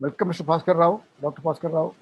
Welcome, Mr. Bhaskar Rao, Dr. Bhaskar Rao.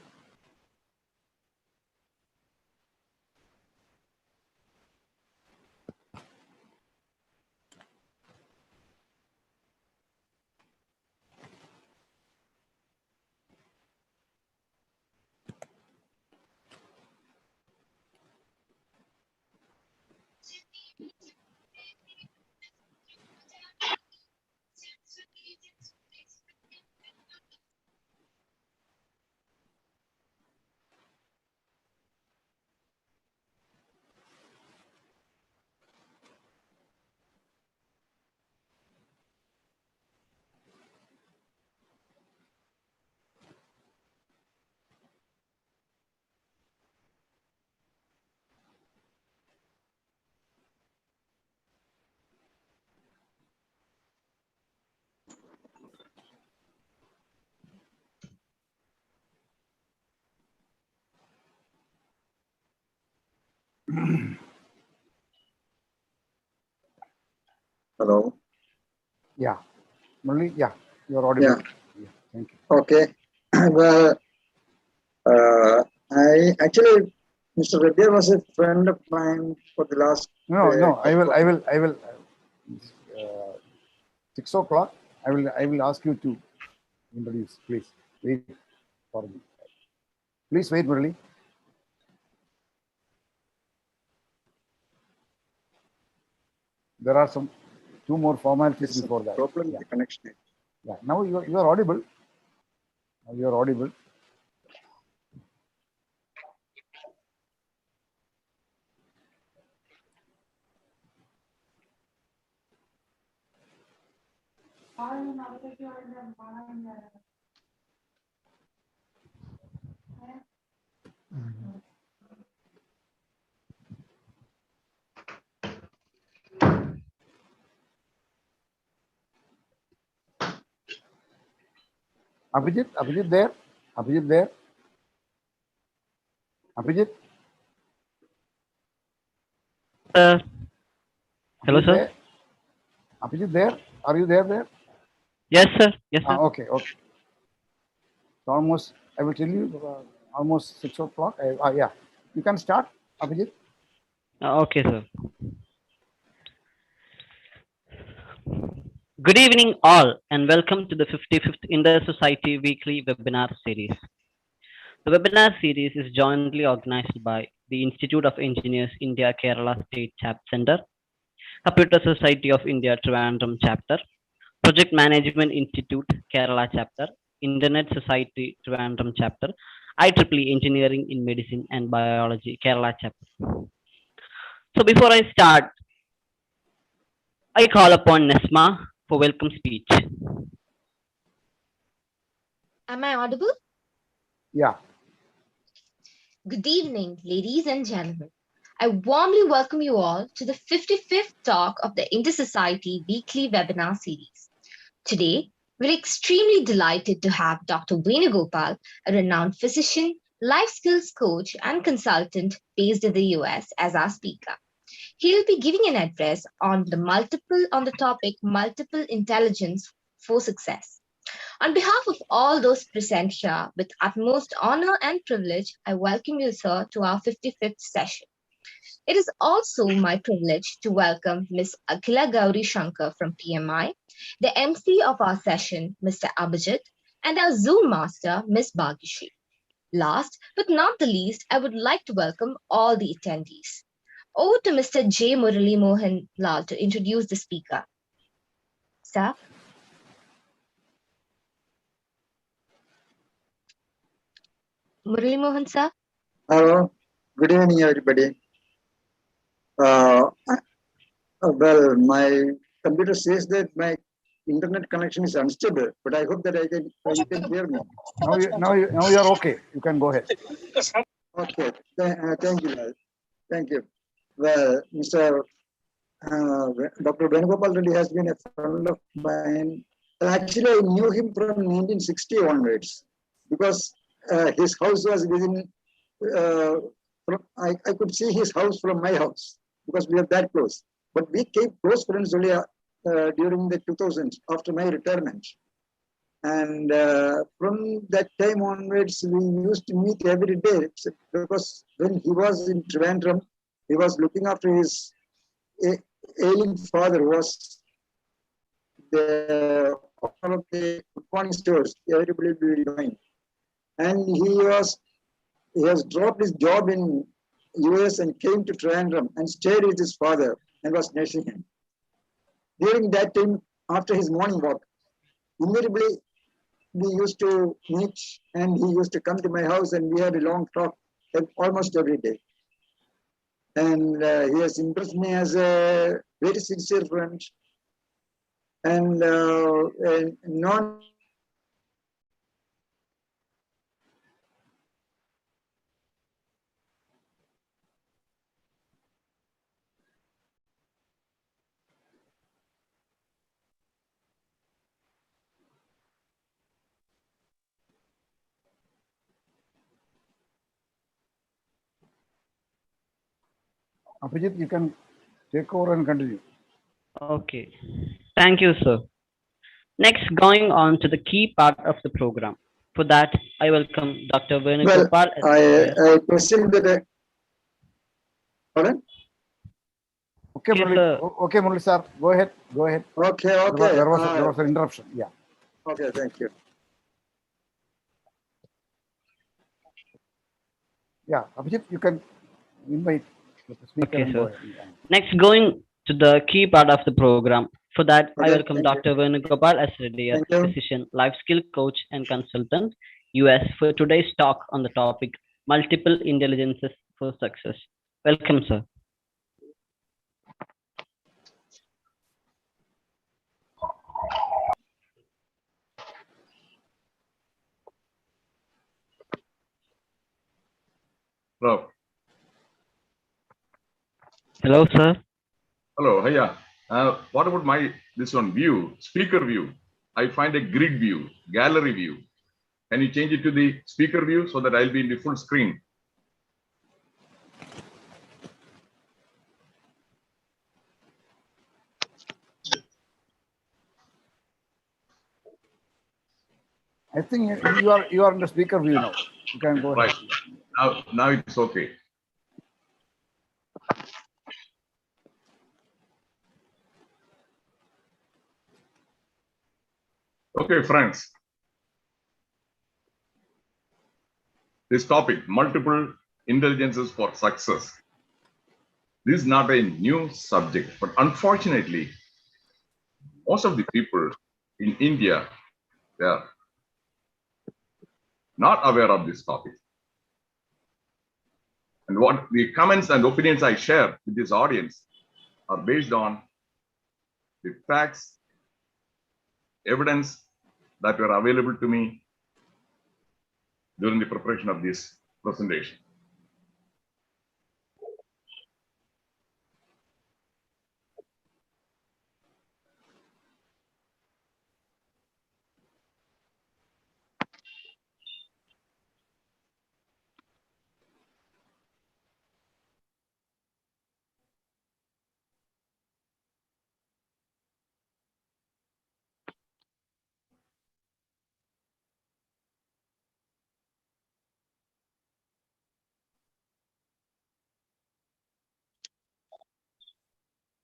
Hello. Yeah, Murali, yeah, you're audible. Yeah. Thank you. Okay. Well, I actually, Mr. Reddy was a friend of mine for the last. No. I will. 6 o'clock. I will ask you to introduce. Please wait for me. Please wait, Murali. There are some 2 more formalities before that. Problem with the connection. Yeah. Now you are audible. Now you are audible. Abhijit there? Abhijit there? Abhijit? Hello, sir. There? Abhijit there? Are you there? Yes, sir. Yes, sir. Okay. So almost, I will tell you, almost 6 o'clock. Yeah. You can start, Abhijit. Okay, sir. Good evening, all, and welcome to the 55th Indus Society Weekly Webinar Series. The webinar series is jointly organized by the Institute of Engineers India Kerala State Chapter Center, Computer Society of India Trivandrum Chapter, Project Management Institute Kerala Chapter, Internet Society Trivandrum Chapter, IEEE Engineering in Medicine and Biology Kerala Chapter. So before I start, I call upon Nesma for welcome speech. Am I audible? Yeah. Good evening, ladies and gentlemen. I warmly welcome you all to the 55th talk of the Inter-Society Weekly Webinar Series. Today, we're extremely delighted to have Dr. Venugopal, a renowned physician, life skills coach, and consultant based in the US as our speaker. He'll be giving an address on the topic multiple intelligence for success. On behalf of all those present here, with utmost honor and privilege, I welcome you, sir, to our 55th session. It is also my privilege to welcome Ms. Akhila Gauri Shankar from PMI, the MC of our session, Mr. Abhijit, and our Zoom master, Ms. Bhagyashree. Last but not the least, I would like to welcome all the attendees. Over to Mr. J. Murali Mohan Lal to introduce the speaker. Sir? Murali Mohan, sir? Hello. Good evening, everybody. Well, my computer says that my internet connection is unstable, but I hope that you can hear me. Now you are okay. You can go ahead. Okay. Thank you, Lal. Thank you. Well, Mr. Dr. Venugopal Reddy has been a friend of mine. Actually, I knew him from 1960 onwards because his house was within. I could see his house from my house because we are that close. But we became close friends only during the 2000s after my retirement. And from that time onwards, we used to meet every day because when he was in Trivandrum, he was looking after his ailing father, who was the owner of the food morning stores. Everybody will be knowing. And he has dropped his job in US and came to Trivandrum and stayed with his father and was nursing him. During that time, after his morning walk, invariably we used to meet and he used to come to my house and we had a long talk almost every day. And he has impressed me as a very sincere friend and non. Abhijit, you can take over and continue. Okay. Thank you, sir. Next, going on to the key part of the program. For that, I welcome Dr. Well, Venugopal. I presume that. Pardon? Okay, Yes, Murali. sir. Okay, Murali sir, go ahead. Go ahead. Okay, There okay. there was an interruption. Yeah. Okay, thank you. Yeah, Abhijit, you can invite the speaker Okay, and sir. go ahead. Yeah. Next, going to the key part of the program. For that, I Okay, welcome thank Dr. Venugopal as a Thank you. physician, life skill coach, and consultant, US, for today's talk on the topic multiple intelligences for success. Welcome, sir. Hello. Hello, sir. Hello. Hiya. What about this one view, speaker view? I find a grid view, gallery view. Can you change it to the speaker view so that I'll be in the full screen? I think you are in the speaker view now. You can go ahead. Right. Now it's okay. Okay, friends. This topic, multiple intelligences for success. This is not a new subject, but unfortunately, most of the people in India, they are not aware of this topic. And what the comments and opinions I share with this audience are based on the facts, evidence that were available to me during the preparation of this presentation.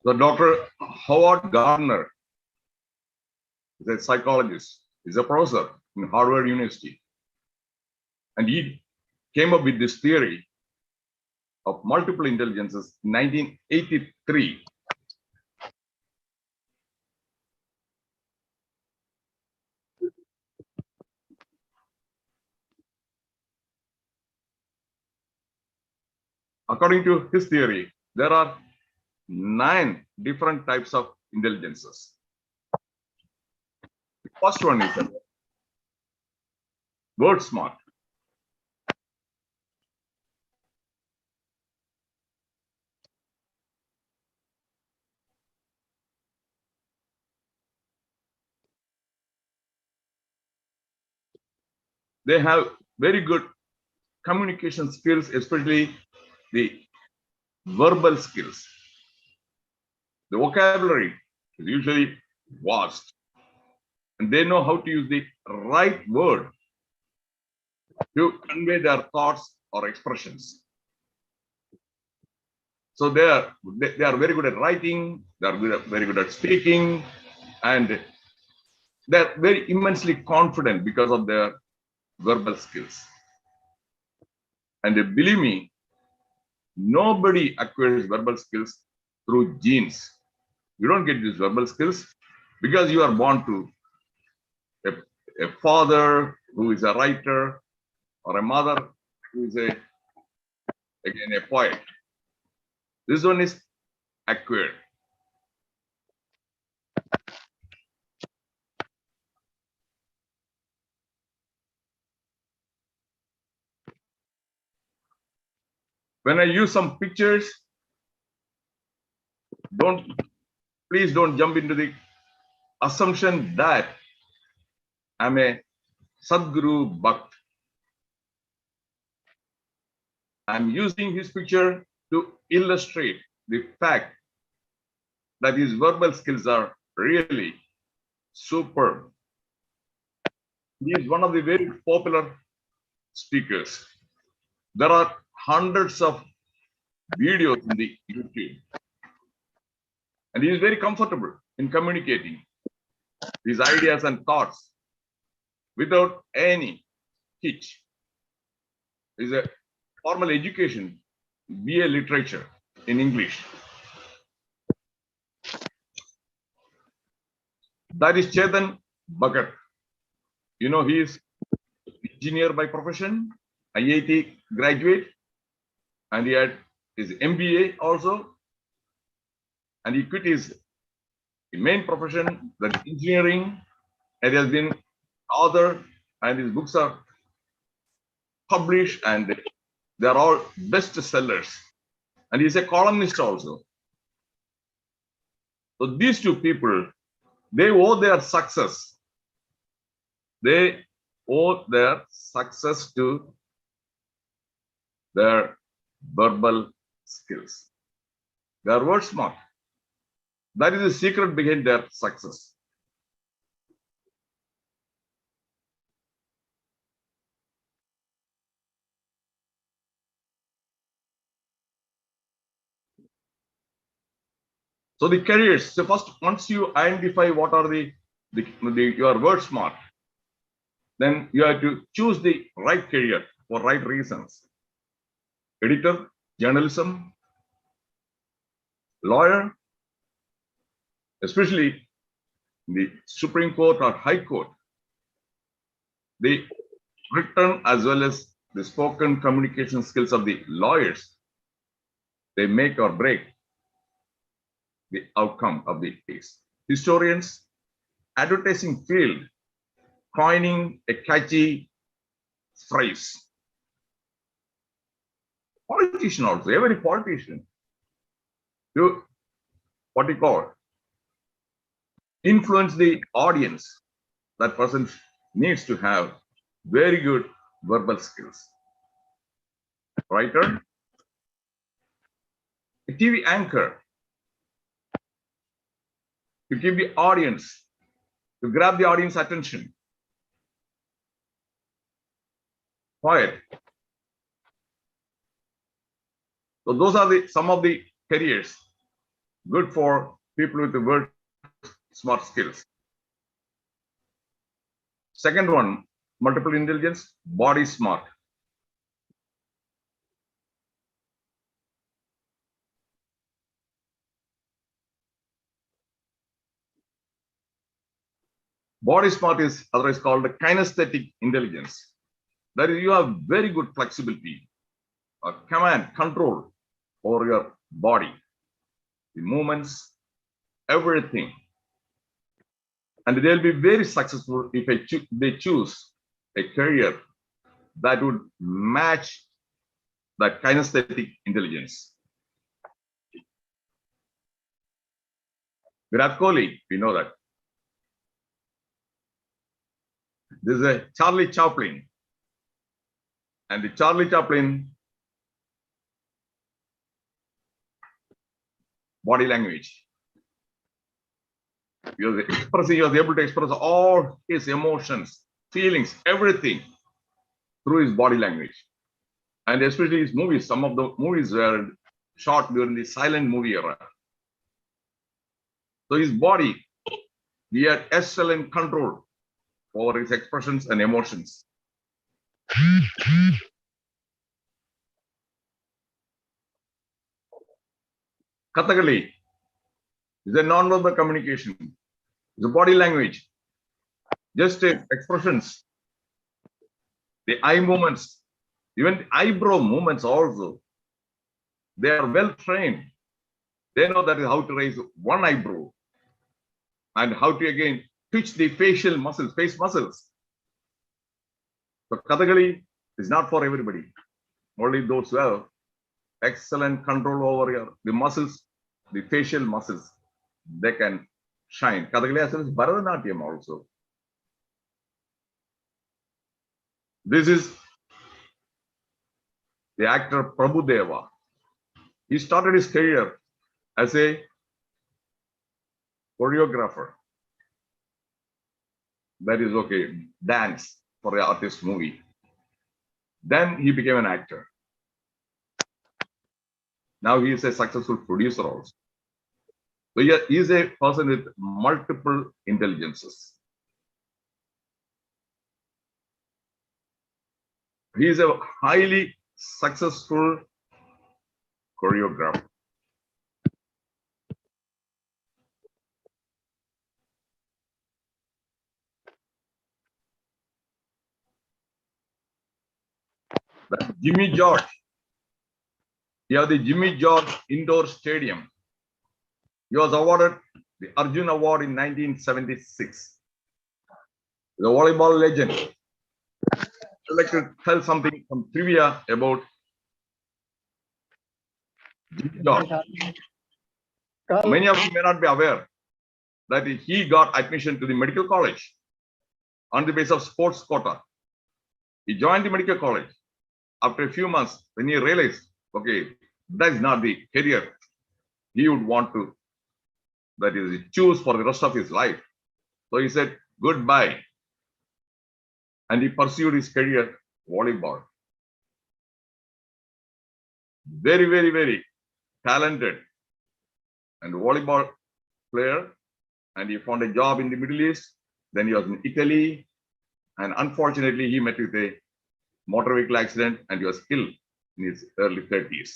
So Dr. Howard Gardner is a psychologist, is a professor in Harvard University. And he came up with this theory of multiple intelligences in 1983. According to his theory, there are 9 different types of intelligences. The first one is word smart. They have very good communication skills, especially the verbal skills. The vocabulary is usually vast. and they know how to use the right word to convey their thoughts or expressions. So they are very good at writing, they are very good at speaking, and they are very immensely confident because of their verbal skills. And believe me, nobody acquires verbal skills through genes. You don't get these verbal skills because you are born to a father who is a writer or a mother who is again a poet. This one is acquired. When I use some pictures, please don't jump into the assumption that I'm a Sadguru Bhakt. I'm using his picture to illustrate the fact that his verbal skills are really superb. He is one of the very popular speakers. There are hundreds of videos in the YouTube. And he is very comfortable in communicating his ideas and thoughts without any hitch. Is a formal education, BA literature in English. That is Chetan Bhagat. You know, he is engineer by profession, IIT graduate, and he had his MBA also. And he quit his main profession, that is engineering, and he has been author, and his books are published, and they are all best sellers. And he's a columnist also. So these two people, they owe their success. They owe their success to their verbal skills. They are word smart. That is the secret behind their success. So the careers. So first, once you identify what are your word smart, then you have to choose the right career for right reasons. Editor, journalism, lawyer, especially the Supreme Court or High Court, the written as well as the spoken communication skills of the lawyers, they make or break the outcome of the case. Historians, advertising field, coining a catchy phrase. Politician also, every politician, to what you call influence the audience. That person needs to have very good verbal skills. Writer, a TV anchor, to give the audience, to grab the audience attention. Poet. So those are some of the careers good for people with the word smart skills. Second one, multiple intelligence, body smart. Body smart is otherwise called the kinesthetic intelligence. That is, you have very good flexibility, command, control over your body, the movements, everything. And they'll be very successful if they choose a career that would match that kinesthetic intelligence. Virat Kohli, we know that. This is a Charlie Chaplin. And the Charlie Chaplin body language. He was expressing, he was able to express all his emotions, feelings, everything through his body language. And especially his movies, some of the movies were shot during the silent movie era. So his body, he had excellent control over his expressions and emotions. Kathakali is a non-verbal communication. It's a body language, just expressions, the eye movements, even the eyebrow movements also. They are well trained. They know that is how to raise one eyebrow and how to again twitch the facial muscles, face muscles. So Kathakali is not for everybody. Only those who have excellent control over the muscles, the facial muscles, they can shine. Kathakali as well as Bharatanatyam also. This is the actor Prabhu Deva. He started his career as a choreographer. That is okay, dance for the artist movie. Then he became an actor. Now he is a successful producer also. So he is a person with multiple intelligences. He is a highly successful choreographer. That's Jimmy George. You have the Jimmy George Indoor Stadium. He was awarded the Arjun Award in 1976. The volleyball legend. I'd like to tell something, some trivia about Jimmy George. Many of you may not be aware that he got admission to the medical college on the basis of sports quota. He joined the medical college. After a few months, when he realized, okay, that is not the career he would want to, that is, choose for the rest of his life. So he said goodbye. And he pursued his career, volleyball. Very, very, very talented and volleyball player. And he found a job in the Middle East. Then he was in Italy. And unfortunately, he met with a motor vehicle accident and he was killed in his early 30s.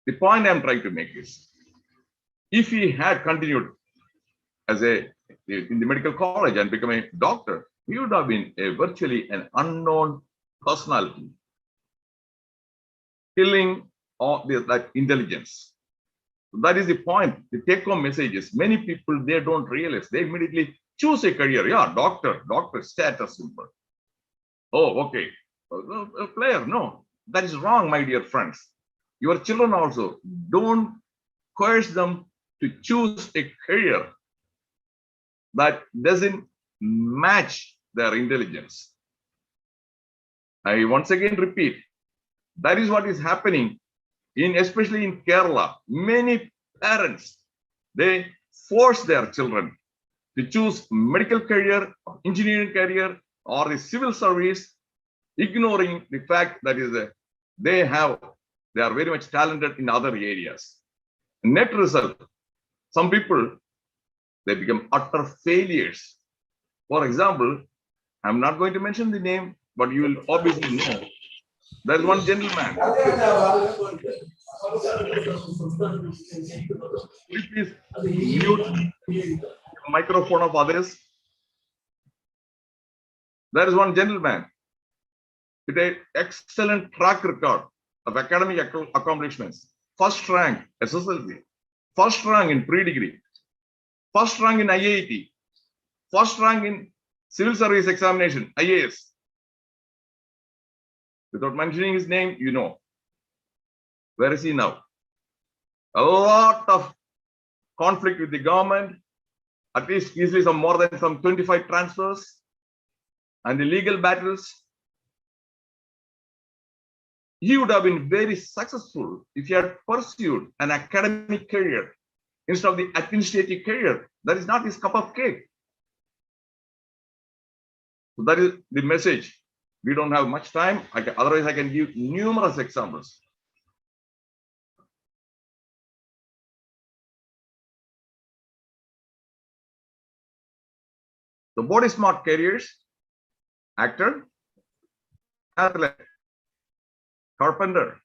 The point I'm trying to make is, if he had continued as in the medical college and become a doctor, he would have been virtually an unknown personality, killing all that intelligence. That is the point. The take-home message is, many people, they don't realize, they immediately choose a career. Yeah, doctor status symbol. Oh, okay. A player, no, that is wrong, my dear friends. Your children also, don't coerce them to choose a career that doesn't match their intelligence. I once again repeat, that is what is happening especially in Kerala. Many parents, they force their children to choose medical career, engineering career, or the civil service, ignoring the fact that they are very much talented in other areas. Net result, some people, they become utter failures. For example, I'm not going to mention the name, but you will obviously know. There's one gentleman. Please mute the microphone of others. There is one gentleman with an excellent track record of academic accomplishments. First rank SSLC, first rank in pre-degree, first rank in IIT, first rank in civil service examination, IAS. Without mentioning his name, you know. Where is he now? A lot of conflict with the government, at least easily more than 25 transfers, and the legal battles. He would have been very successful if he had pursued an academic career instead of the administrative career. That is not his cup of cake. So that is the message. We don't have much time. Otherwise, I can give numerous examples. The body smart careers: actor, athlete, carpenter,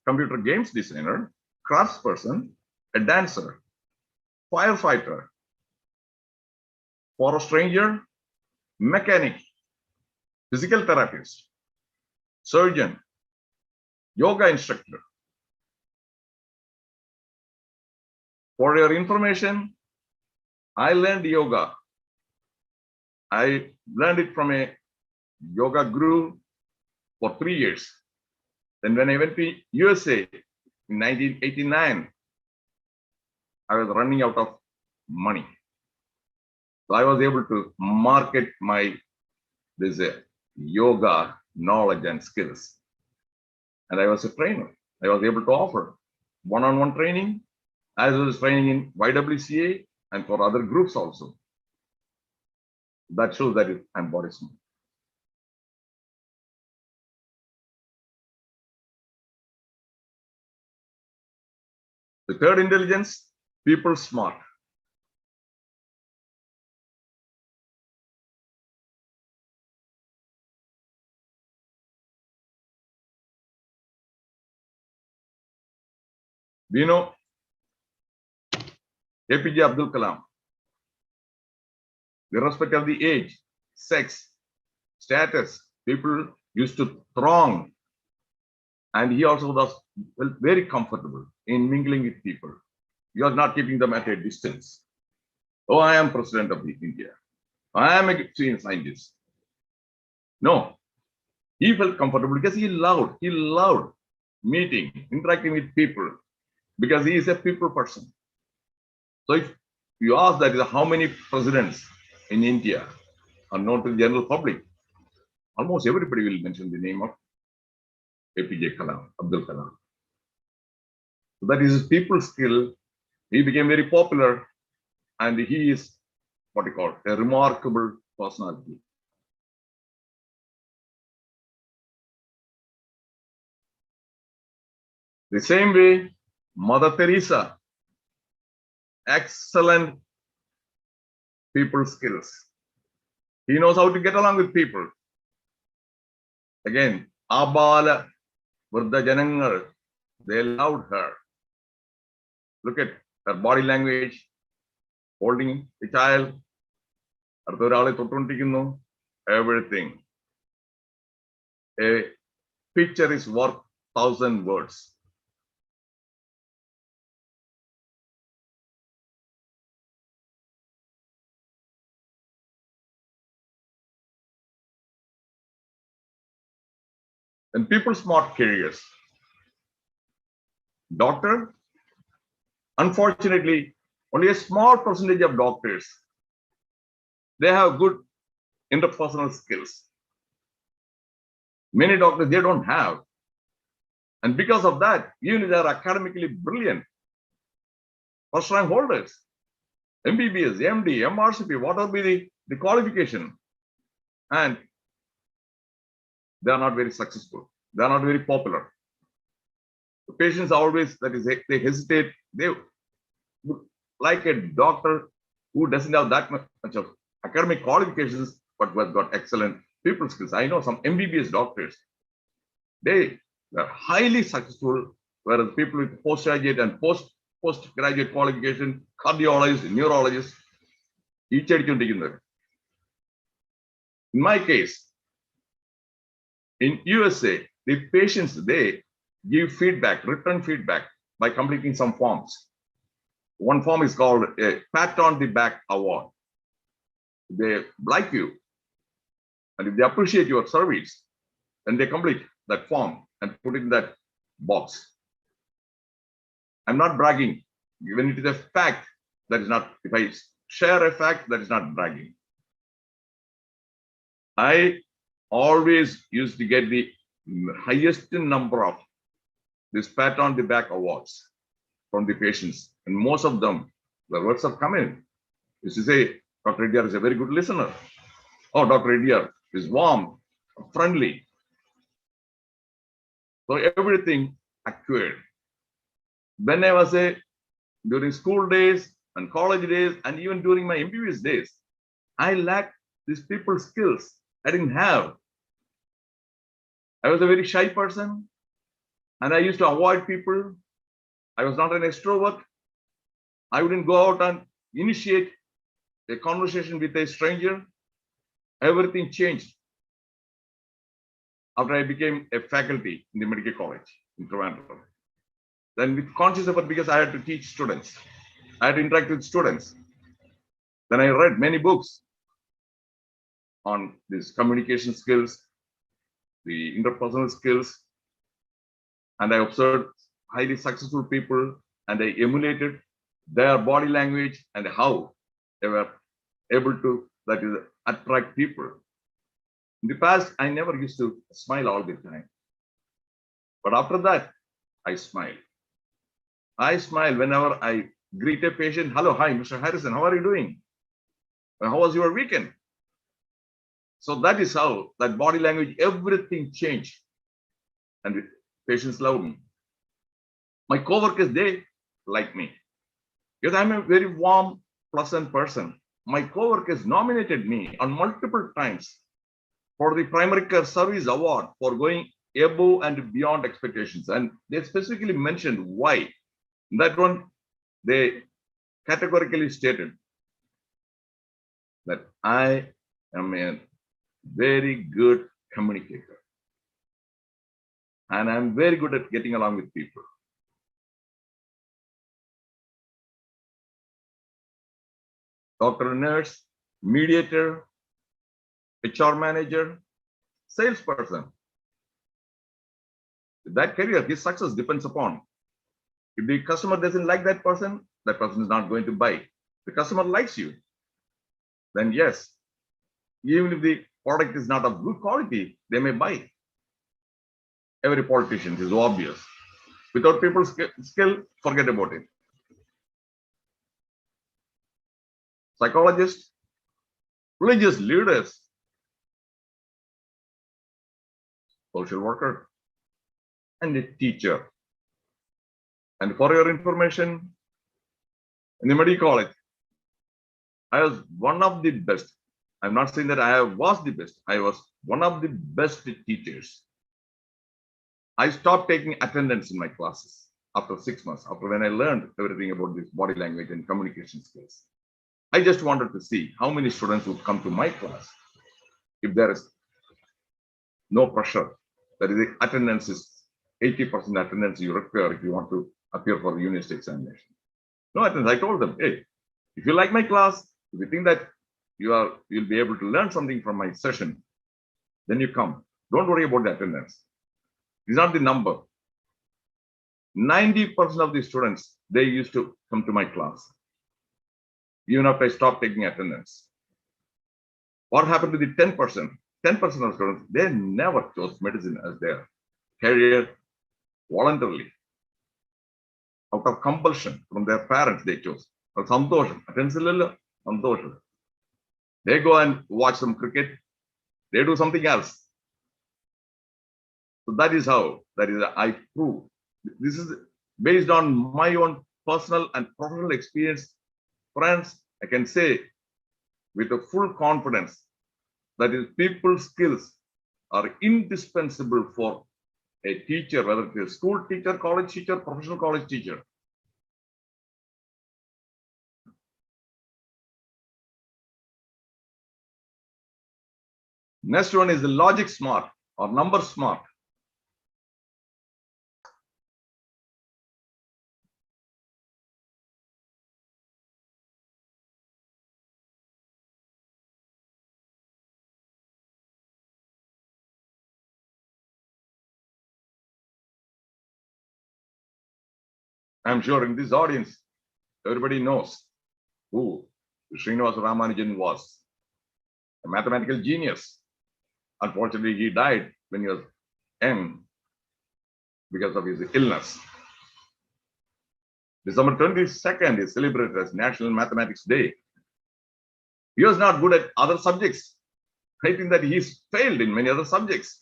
computer games designer, craftsperson, a dancer, firefighter, forest ranger, mechanic, physical therapist, surgeon, yoga instructor. For your information, I learned yoga. I learned it from a yoga guru for 3 years. Then when I went to USA in 1989, I was running out of money. So I was able to market my yoga knowledge and skills. And I was a trainer. I was able to offer one-on-one training, as well as training in YWCA and for other groups also. That shows that I'm body smart. The third intelligence, people smart. We know APJ Abdul Kalam, irrespective of the age, sex, status, people used to throng. And he also was very comfortable in mingling with people. He was not keeping them at a distance. Oh, I am president of India. I am a senior scientist. No, he felt comfortable because he loved meeting, interacting with people, because he is a people person. So if you ask that how many presidents in India are known to the general public, almost everybody will mention the name of APJ Kalam, Abdul Kalam. So that is his people skill. He became very popular, and he is what you call a remarkable personality. The same way, Mother Teresa, excellent people skills. He knows how to get along with people. Again, Abala, Vruddha Janangal, they loved her. Look at her body language, holding the child, everything. A picture is worth 1,000 words. And people smart careers. Doctor, unfortunately, only a small percentage of doctors, they have good interpersonal skills. Many doctors, they don't have. And because of that, even if they are academically brilliant, first rank holders, MBBS, MD, MRCP, whatever be the qualification, and they are not very successful. They are not very popular. The patients always, that is, they hesitate. They like a doctor who doesn't have that much of academic qualifications, but who has got excellent people skills. I know some MBBS doctors. They are highly successful, whereas people with postgraduate and postgraduate qualification, cardiologists, neurologists, each together. In my case, in USA, the patients, they give feedback, written feedback, by completing some forms. One form is called a pat on the back award. They like you, and if they appreciate your service, then they complete that form and put it in that box. I'm not bragging. When it is a fact, that is not, if I share a fact, that is not bragging. I always used to get the highest number of this pat on the back awards. from the patients, and most of them, the words have come in. Used to say, Dr. Reddyar is a very good listener. Oh, Dr. Reddyar is warm, friendly. So everything acquired. When I was during school days and college days, and even during my MBBS days, I lacked these people skills. I didn't have. I was a very shy person, and I used to avoid people. I was not an extrovert. I wouldn't go out and initiate a conversation with a stranger. Everything changed after I became a faculty in the medical college in Trivandrum. Then with conscious effort, because I had to teach students, I had to interact with students. Then I read many books on these communication skills, the interpersonal skills, and I observed highly successful people, and I emulated their body language and how they were able to, that is, attract people. In the past, I never used to smile all the time. But after that, I smile. I smile whenever I greet a patient. Hello, hi, Mr. Harrison, how are you doing? How was your weekend? So that is how that body language, everything changed. And patients love me. My co-workers, they like me. Because I'm a very warm, pleasant person. My co-workers nominated me on multiple times for the Primary Care Service Award for going above and beyond expectations. And they specifically mentioned why. That one, they categorically stated that I am a very good communicator. And I'm very good at getting along with people. Doctor, nurse, mediator, HR manager, salesperson. That career, his success depends upon. If the customer doesn't like that person is not going to buy. The customer likes you, then yes, even if the product is not of good quality, they may buy. Every politician is obvious. Without people's skill, forget about it. Psychologists, religious leaders, social worker, and a teacher. And for your information, in the medical college, I was one of the best. I'm not saying that I was the best. I was one of the best teachers. I stopped taking attendance in my classes after 6 months, after when I learned everything about this body language and communication skills. I just wanted to see how many students would come to my class if there is no pressure. That is, the attendance is 80% attendance you require if you want to appear for the university examination. No attendance. I told them, hey, if you like my class, if you think that you'll be able to learn something from my session, then you come. Don't worry about the attendance. It's not the number. 90% of the students, they used to come to my class, even after I stopped taking attendance. What happened to the 10%? 10% of students, they never chose medicine as their career voluntarily. Out of compulsion from their parents, they chose. Or santosham, attendance, santosham. They go and watch some cricket. They do something else. So that is how, I prove. This is based on my own personal and professional experience. Friends, I can say with a full confidence that is people's skills are indispensable for a teacher, whether it is a school teacher, college teacher, professional college teacher. Next one is the logic smart or number smart. I'm sure in this audience, everybody knows who Srinivasa Ramanujan was, a mathematical genius. Unfortunately, he died when he was young because of his illness. December 22nd is celebrated as National Mathematics Day. He was not good at other subjects. I think that he's failed in many other subjects.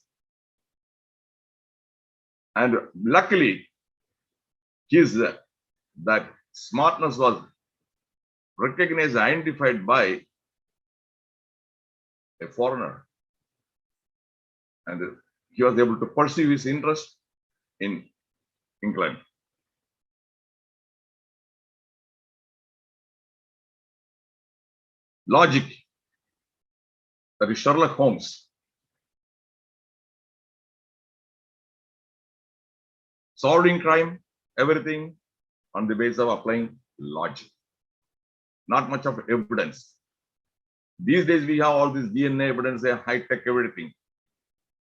And luckily, that smartness was recognized, identified by a foreigner. And he was able to pursue his interest in England. Logic, that is Sherlock Holmes. Solving crime, everything on the basis of applying logic. Not much of evidence. These days we have all this DNA evidence, high-tech everything.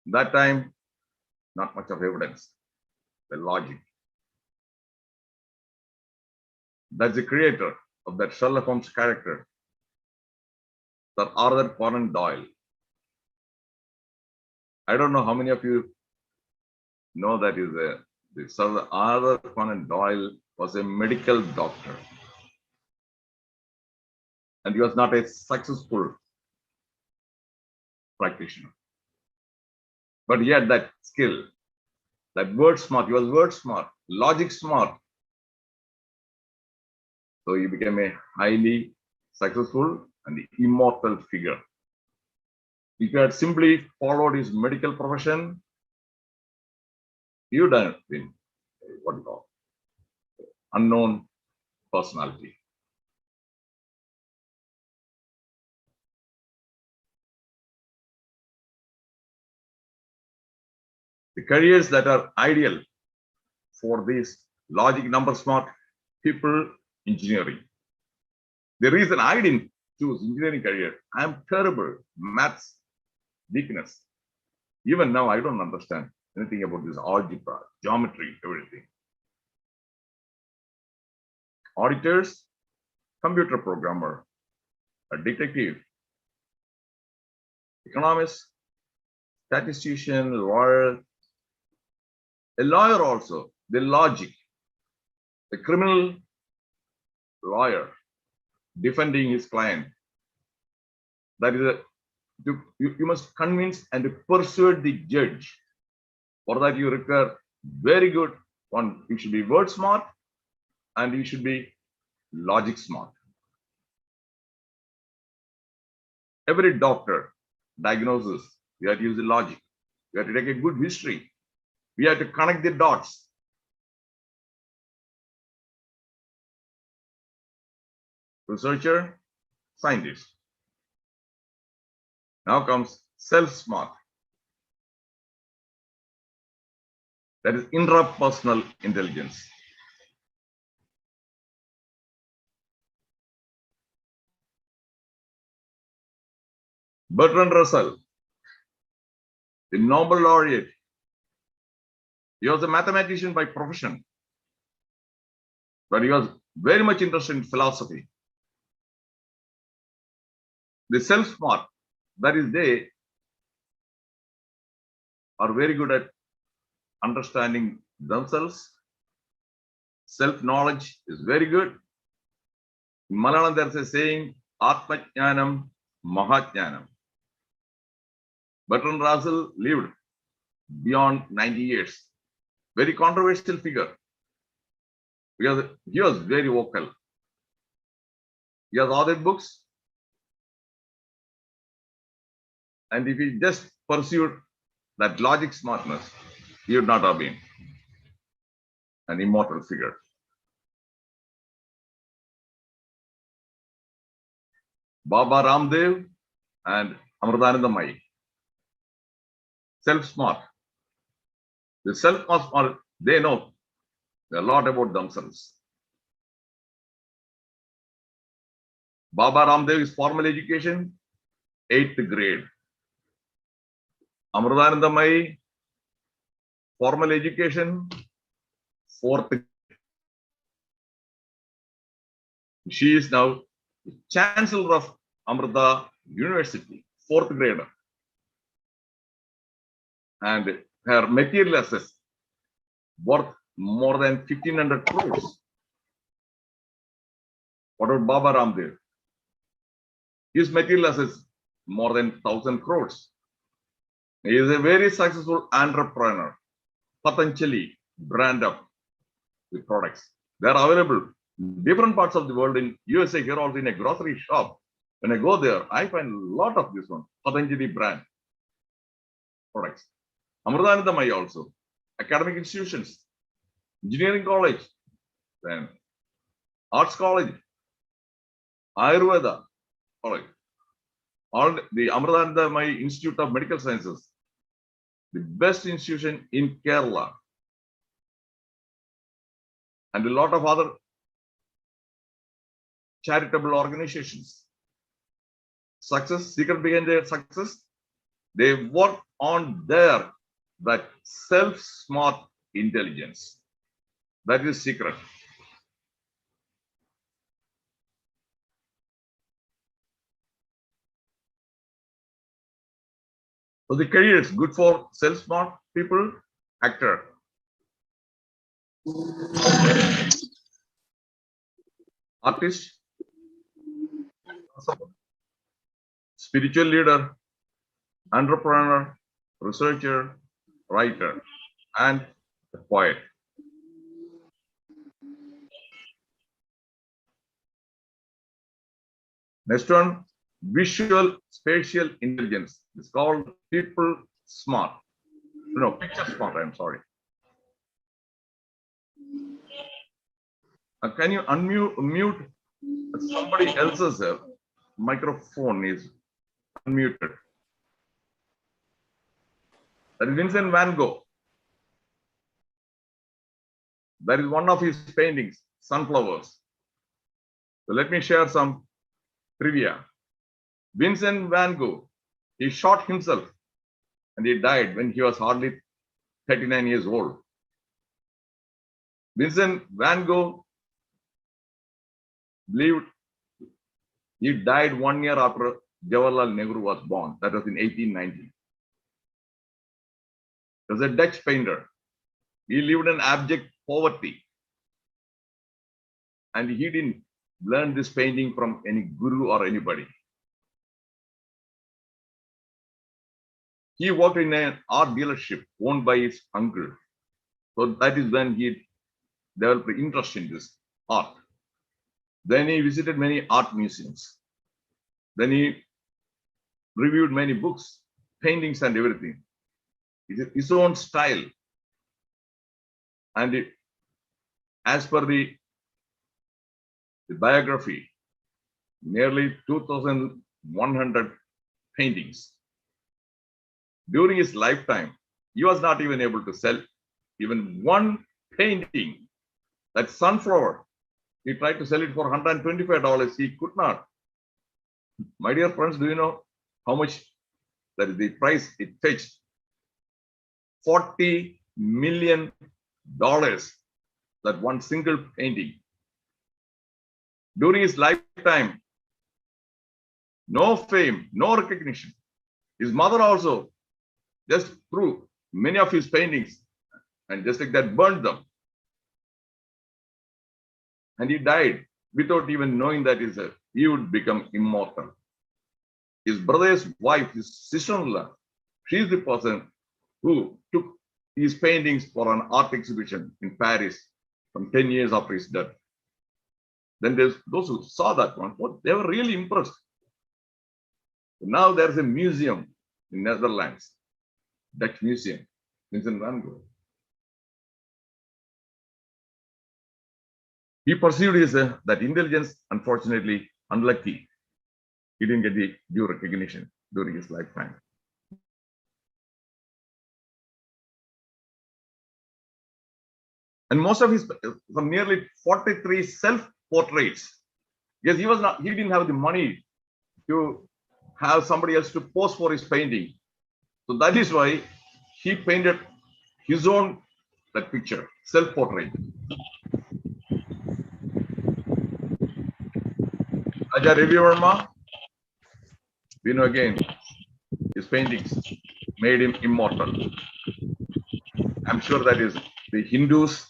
That time, not much of evidence. The logic. That's the creator of that Sherlock Holmes character, Sir Arthur Conan Doyle. I don't know how many of you know that Sir Arthur Conan Doyle was a medical doctor. And he was not a successful practitioner. But he had that skill, that word smart. He was word smart, logic smart. So he became a highly successful and immortal figure. If he had simply followed his medical profession, he would have been what you call unknown personality. The careers that are ideal for these logic, number smart people, engineering. The reason I didn't choose engineering career, I'm terrible, maths, weakness. Even now, I don't understand anything about this algebra, geometry, everything. Auditors, computer programmer, a detective, economist, statistician, lawyer, a lawyer also, the logic, a criminal lawyer defending his client. That is you must convince and persuade the judge. For that you require very good one. You should be word smart and you should be logic smart. Every doctor diagnoses, you have to use the logic. You have to take a good history. We have to connect the dots. Researcher, scientist. Now comes self-smart. That is intrapersonal intelligence. Bertrand Russell, the Nobel laureate. He was a mathematician by profession, but he was very much interested in philosophy. The self-smart, that is, they are very good at understanding themselves. Self-knowledge is very good. In Malayalam, there's a saying, Atmajnanam Mahatjnanam. Bertrand Russell lived beyond 90 years. Very controversial figure because he was very vocal. He has authored books, and if he just pursued that logic smartness, he would not have been an immortal figure. Baba Ramdev and Amritanandamayi. Self-smart. The self-smart, they know a lot about themselves. Baba Ramdev is formal education, 8th grade. Amritanandamayi, formal education, 4th grade. She is now Chancellor of Amrita University, 4th grader. And her material assets worth more than 1,500 crores. What about Baba Ramdev? His material assets more than 1,000 crores. He is a very successful entrepreneur. Patanjali brand of the products. They are available in different parts of the world. In USA, here also in a grocery shop. When I go there, I find a lot of this one, Patanjali brand products. Amritanandamai also, academic institutions, engineering college, then arts college, Ayurveda college, all the Amritanandamai Institute of Medical Sciences, the best institution in Kerala, and a lot of other charitable organizations. Success, secret behind their success, they work on that self-smart intelligence. That is secret. So the career is good for self-smart people, actor. Artist, spiritual leader, entrepreneur, researcher, writer, and a poet. Next one, visual spatial intelligence. It's called people smart. No, picture smart, I'm sorry. Can you unmute somebody else's microphone is unmuted. That is Vincent Van Gogh. That is one of his paintings, sunflowers. So let me share some trivia. Vincent Van Gogh, he shot himself and he died when he was hardly 39 years old. Vincent Van Gogh lived, he died 1 year after Jawaharlal Nehru was born. That was in 1890. He was a Dutch painter. He lived in abject poverty. And he didn't learn this painting from any guru or anybody. He worked in an art dealership owned by his uncle. So that is when he developed interest in this art. Then he visited many art museums. Then he reviewed many books, paintings and everything. His own style. And as per the biography, nearly 2,100 paintings. During his lifetime, he was not even able to sell even one painting. That sunflower, he tried to sell it for $125. He could not. My dear friends, do you know how much that is the price it fetched? $40 million. That one single painting. During his lifetime, no fame, no recognition. His mother also just threw many of his paintings and just like that burned them. And he died without even knowing that he would become immortal. His brother's wife, his sister-in-law, she's the person who took his paintings for an art exhibition in Paris from 10 years after his death. Then there's those who saw that one, they were really impressed. Now there's a museum in Netherlands, Dutch museum, Vincent Van Gogh. He pursued his that intelligence, unfortunately, unlucky. He didn't get the due recognition during his lifetime. And most of his, from nearly 43 self-portraits, because he didn't have the money to have somebody else to pose for his painting. So that is why he painted his own that picture, self-portrait. Raja Ravi Verma, we know again, his paintings made him immortal. I'm sure that is the Hindus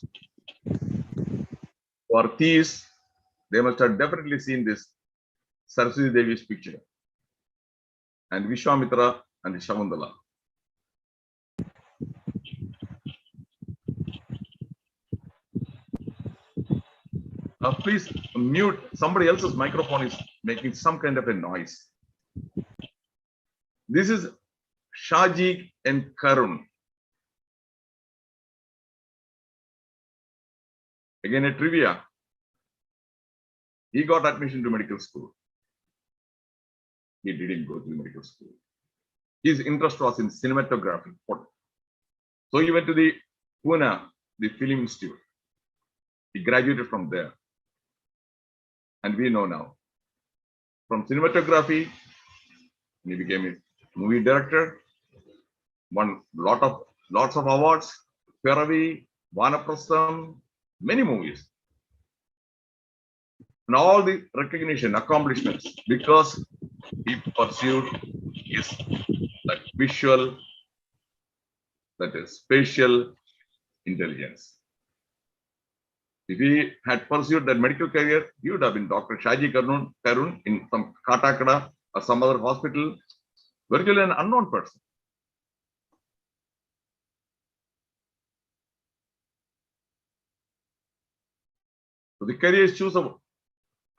who are theists, they must have definitely seen this Saraswati Devi's picture and Vishwamitra and Shamundala. Please mute. Somebody else's microphone is making some kind of a noise. This is Shajik and Karun. Again, a trivia. He got admission to medical school. He didn't go to medical school. His interest was in cinematography. So he went to the Pune, the Film Institute. He graduated from there. And we know now. From cinematography, he became a movie director, won lots of awards, Peravi, Vanaprastham, many movies. And all the recognition, accomplishments, because he pursued his that visual, that is spatial intelligence. If he had pursued that medical career, he would have been Dr. Shaji Karun in some Katakada or some other hospital, virtually an unknown person. So the careers choose of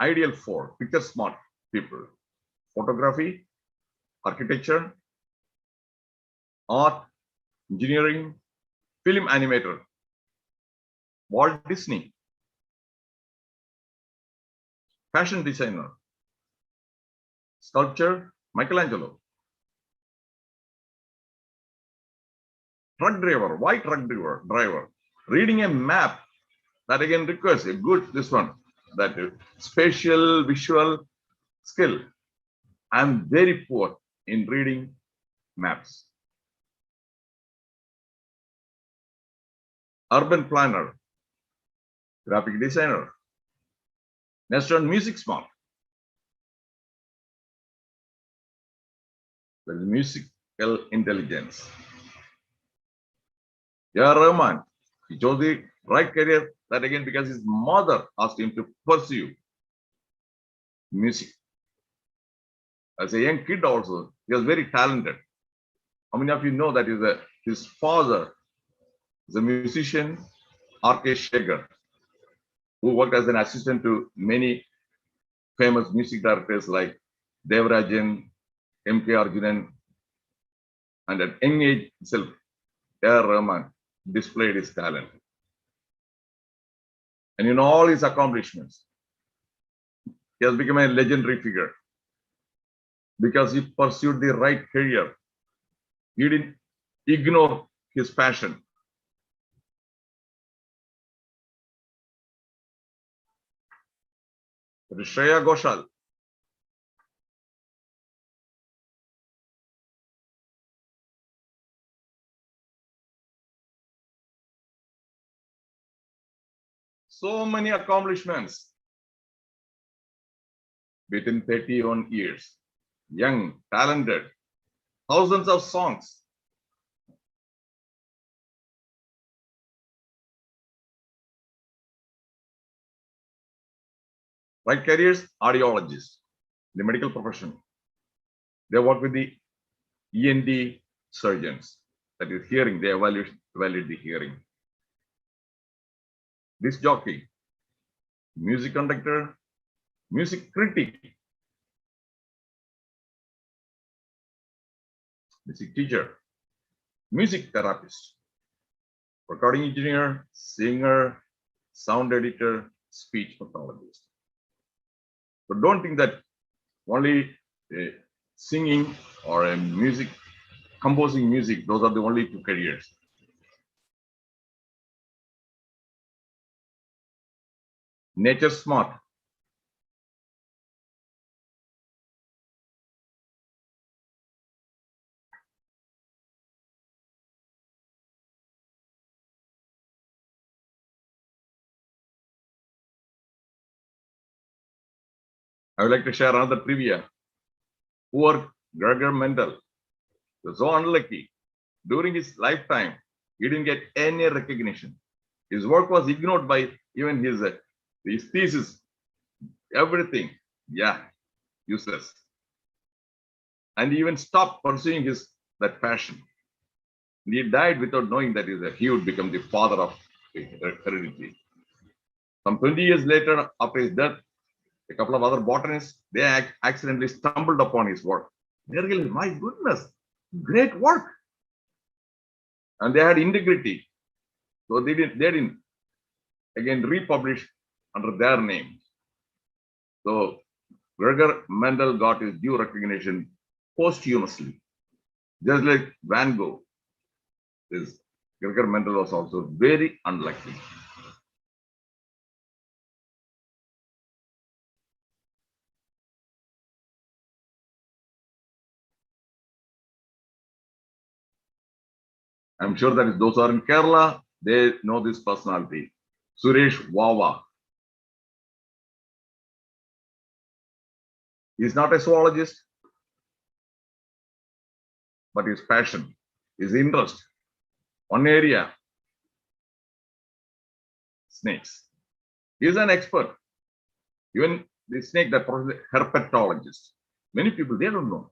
ideal for picture smart people: photography, architecture, art, engineering, film animator, Walt Disney, fashion designer, sculptor, Michelangelo, truck driver, why truck driver? Reading a map, that again requires a good, this one, that spatial, visual skill. I'm very poor in reading maps. Urban planner, graphic designer, next one, music smart. The musical intelligence. Yeah, Rahman, he chose the right career, that again because his mother asked him to pursue music. As a young kid also, he was very talented. How many of you know that his father is a musician, R.K. Shekhar, who worked as an assistant to many famous music directors like Devarajan, M.K. Arjunan, and at young age itself, A.R. Rahman displayed his talent. And in all his accomplishments, he has become a legendary figure because he pursued the right career. He didn't ignore his passion. That is Shreya Ghoshal. So many accomplishments within 31 years. Young, talented, thousands of songs. Right careers, audiologists, the medical profession. They work with the ENT surgeons, that is hearing, they evaluate the hearing. Disc jockey, music conductor, music critic, music teacher, music therapist, recording engineer, singer, sound editor, speech pathologist. So don't think that only singing or music, composing music, those are the only two careers. Nature smart. I would like to share another trivia. Poor Gregor Mendel was so unlucky. During his lifetime, he didn't get any recognition. His work was ignored by even his thesis everything. Yeah, useless. And he even stopped pursuing that passion. And he died without knowing that he would become the father of heredity. Some 20 years later, after his death, a couple of other botanists, they accidentally stumbled upon his work. They realized, my goodness, great work. And they had integrity. So they didn't again republish under their name. So Gregor Mendel got his due recognition posthumously. Just like Van Gogh, Gregor Mendel was also very unlucky. I'm sure that those who are in Kerala, they know this personality. Suresh Wawa. He's not a zoologist, but his passion, his interest, one area, snakes. He's an expert. Even the snake, that herpetologist. Many people, they don't know.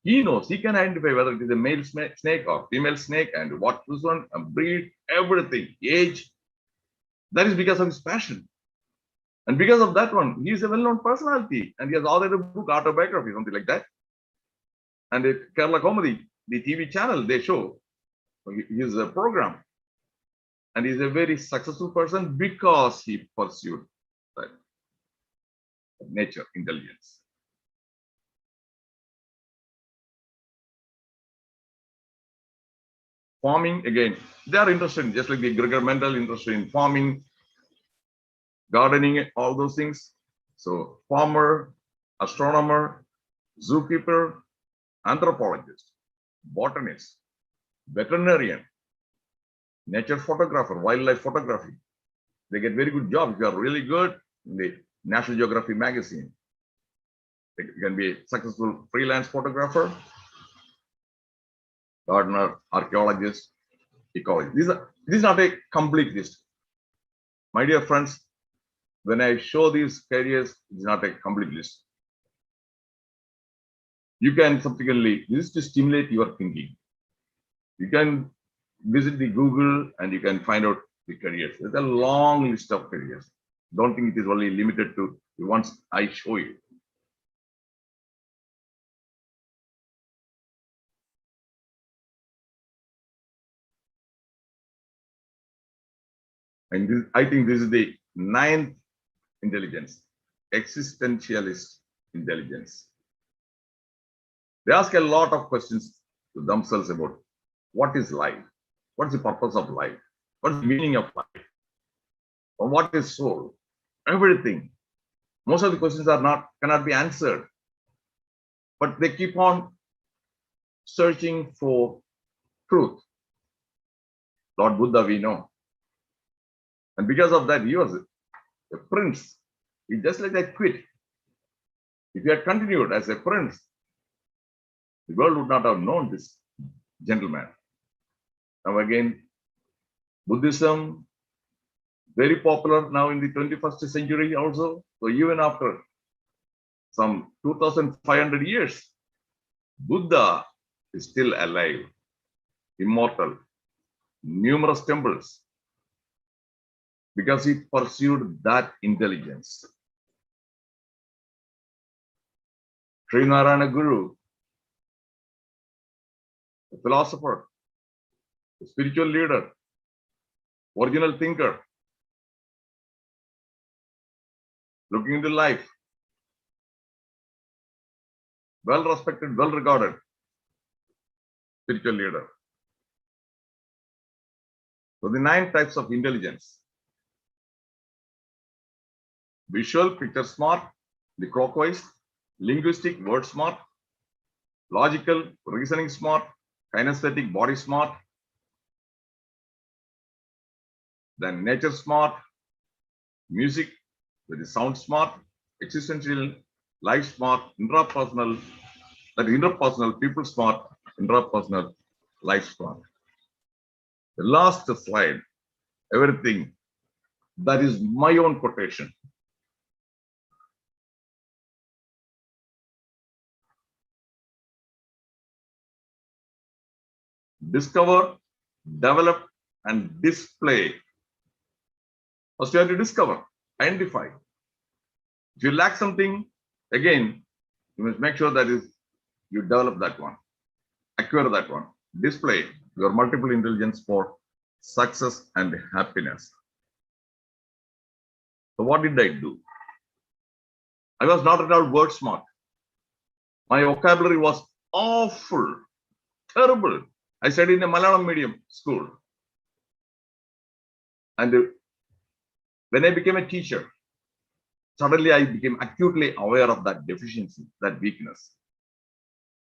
He knows, he can identify whether it is a male snake or female snake and what this one, breed, everything, age. That is because of his passion. And because of that one, he is a well-known personality and he has authored a book, autobiography, something like that. And the Kerala Comedy, the TV channel, they show his program. And he's a very successful person because he pursued that nature, intelligence. Farming, again, they are interested in, just like the Gregor Mendel, interested in farming, gardening, all those things. So farmer, astronomer, zookeeper, anthropologist, botanist, veterinarian, nature photographer, wildlife photography. They get very good jobs. They are really good in the National Geographic magazine. They can be a successful freelance photographer, gardener, archaeologist, ecologist. This is not a complete list. My dear friends, when I show these careers, it's not a complete list. You can subsequently, this is to stimulate your thinking. You can visit the Google and you can find out the careers. There's a long list of careers. Don't think it is only limited to the ones I show you. And this, I think this is the 9th intelligence, existentialist intelligence. They ask a lot of questions to themselves about what is life? What is the purpose of life? What is the meaning of life? Or what is soul? Everything. Most of the questions cannot be answered. But they keep on searching for truth. Lord Buddha, we know. And because of that, he was a prince. He just like that quit. If he had continued as a prince, the world would not have known this gentleman. Now again, Buddhism, very popular now in the 21st century also. So even after some 2,500 years, Buddha is still alive, immortal, numerous temples, because he pursued that intelligence. Sri Narayana Guru, a philosopher, a spiritual leader, original thinker, looking into life, well respected, well regarded spiritual leader. So the 9 types of intelligence: visual, picture smart, the clockwise, linguistic, word smart, logical, reasoning smart, kinesthetic, body smart, then nature smart, music, that is sound smart, existential, life smart, intrapersonal, that is interpersonal, people smart, intrapersonal, life smart. The last slide, everything, that is my own quotation. discover, develop, and display. First, you have to discover, identify. If you lack something, again, you must make sure that is you develop that one, acquire that one, display your multiple intelligence for success and happiness. So what did I do? I was not at all word smart. My vocabulary was awful, terrible. I studied in a Malayalam medium school. And when I became a teacher, suddenly I became acutely aware of that deficiency, that weakness.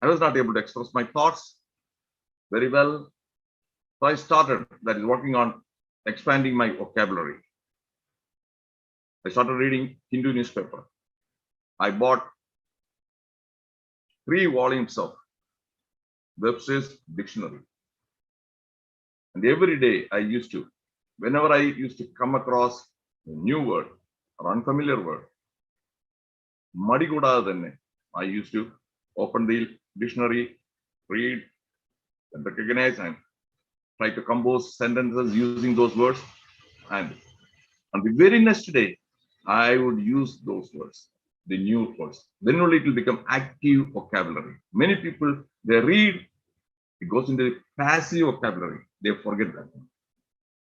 I was not able to express my thoughts very well. So I started, that is, working on expanding my vocabulary. I started reading Hindu newspaper. I bought 3 volumes of Webster's dictionary. And every day I used to, whenever I used to come across a new word or unfamiliar word, I used to open the dictionary, read, and recognize and try to compose sentences using those words. And on the very next day, I would use those words, the new words. Then only it will become active vocabulary. Many people, they read, it goes into the passive vocabulary. They forget that.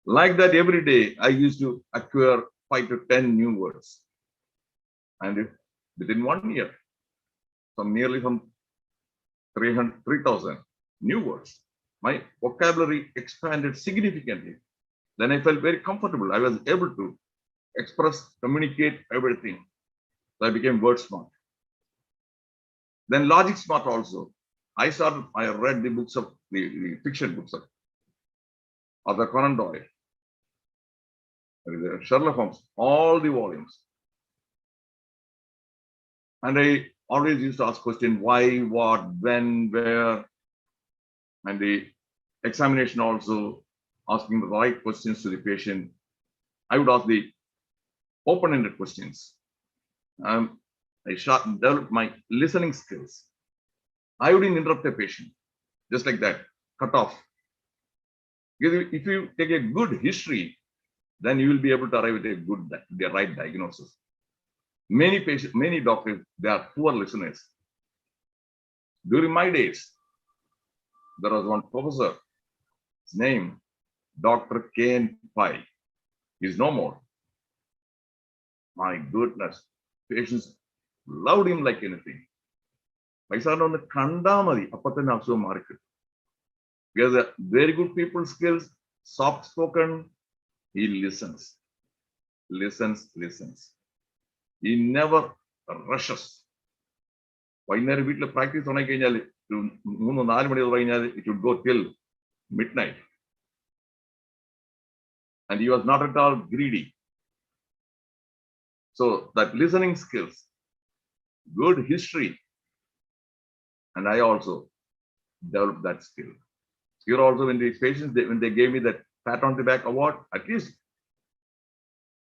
Like that, every day, I used to acquire 5 to 10 new words. And within 1 year, nearly 3,000 new words. My vocabulary expanded significantly. Then I felt very comfortable. I was able to express, communicate everything. So I became word smart. Then logic smart also. I read the books of the fiction books of Arthur Conan Doyle, Sherlock Holmes, all the volumes. And I always used to ask questions: why, what, when, where, and the examination also asking the right questions to the patient. I would ask the open-ended questions. I developed my listening skills. I wouldn't interrupt a patient, just like that, cut off. Because if you take a good history, then you will be able to arrive at the right diagnosis. Many patients, many doctors, they are poor listeners. During my days, there was one professor, his name, Dr. K.N. Pai. He's no more. My goodness, patients loved him like anything. Because very good people skills, soft spoken, he listens. He never rushes. Binary വീട്ടിൽ practice on കഴിഞ്ഞാൽ 3-4 മണി കഴിഞ്ഞാൽ it would go till midnight. And he was not at all greedy. So that listening skills, good history, and I also developed that skill. Here also, when these patients, when they gave me that pat on the back award, at least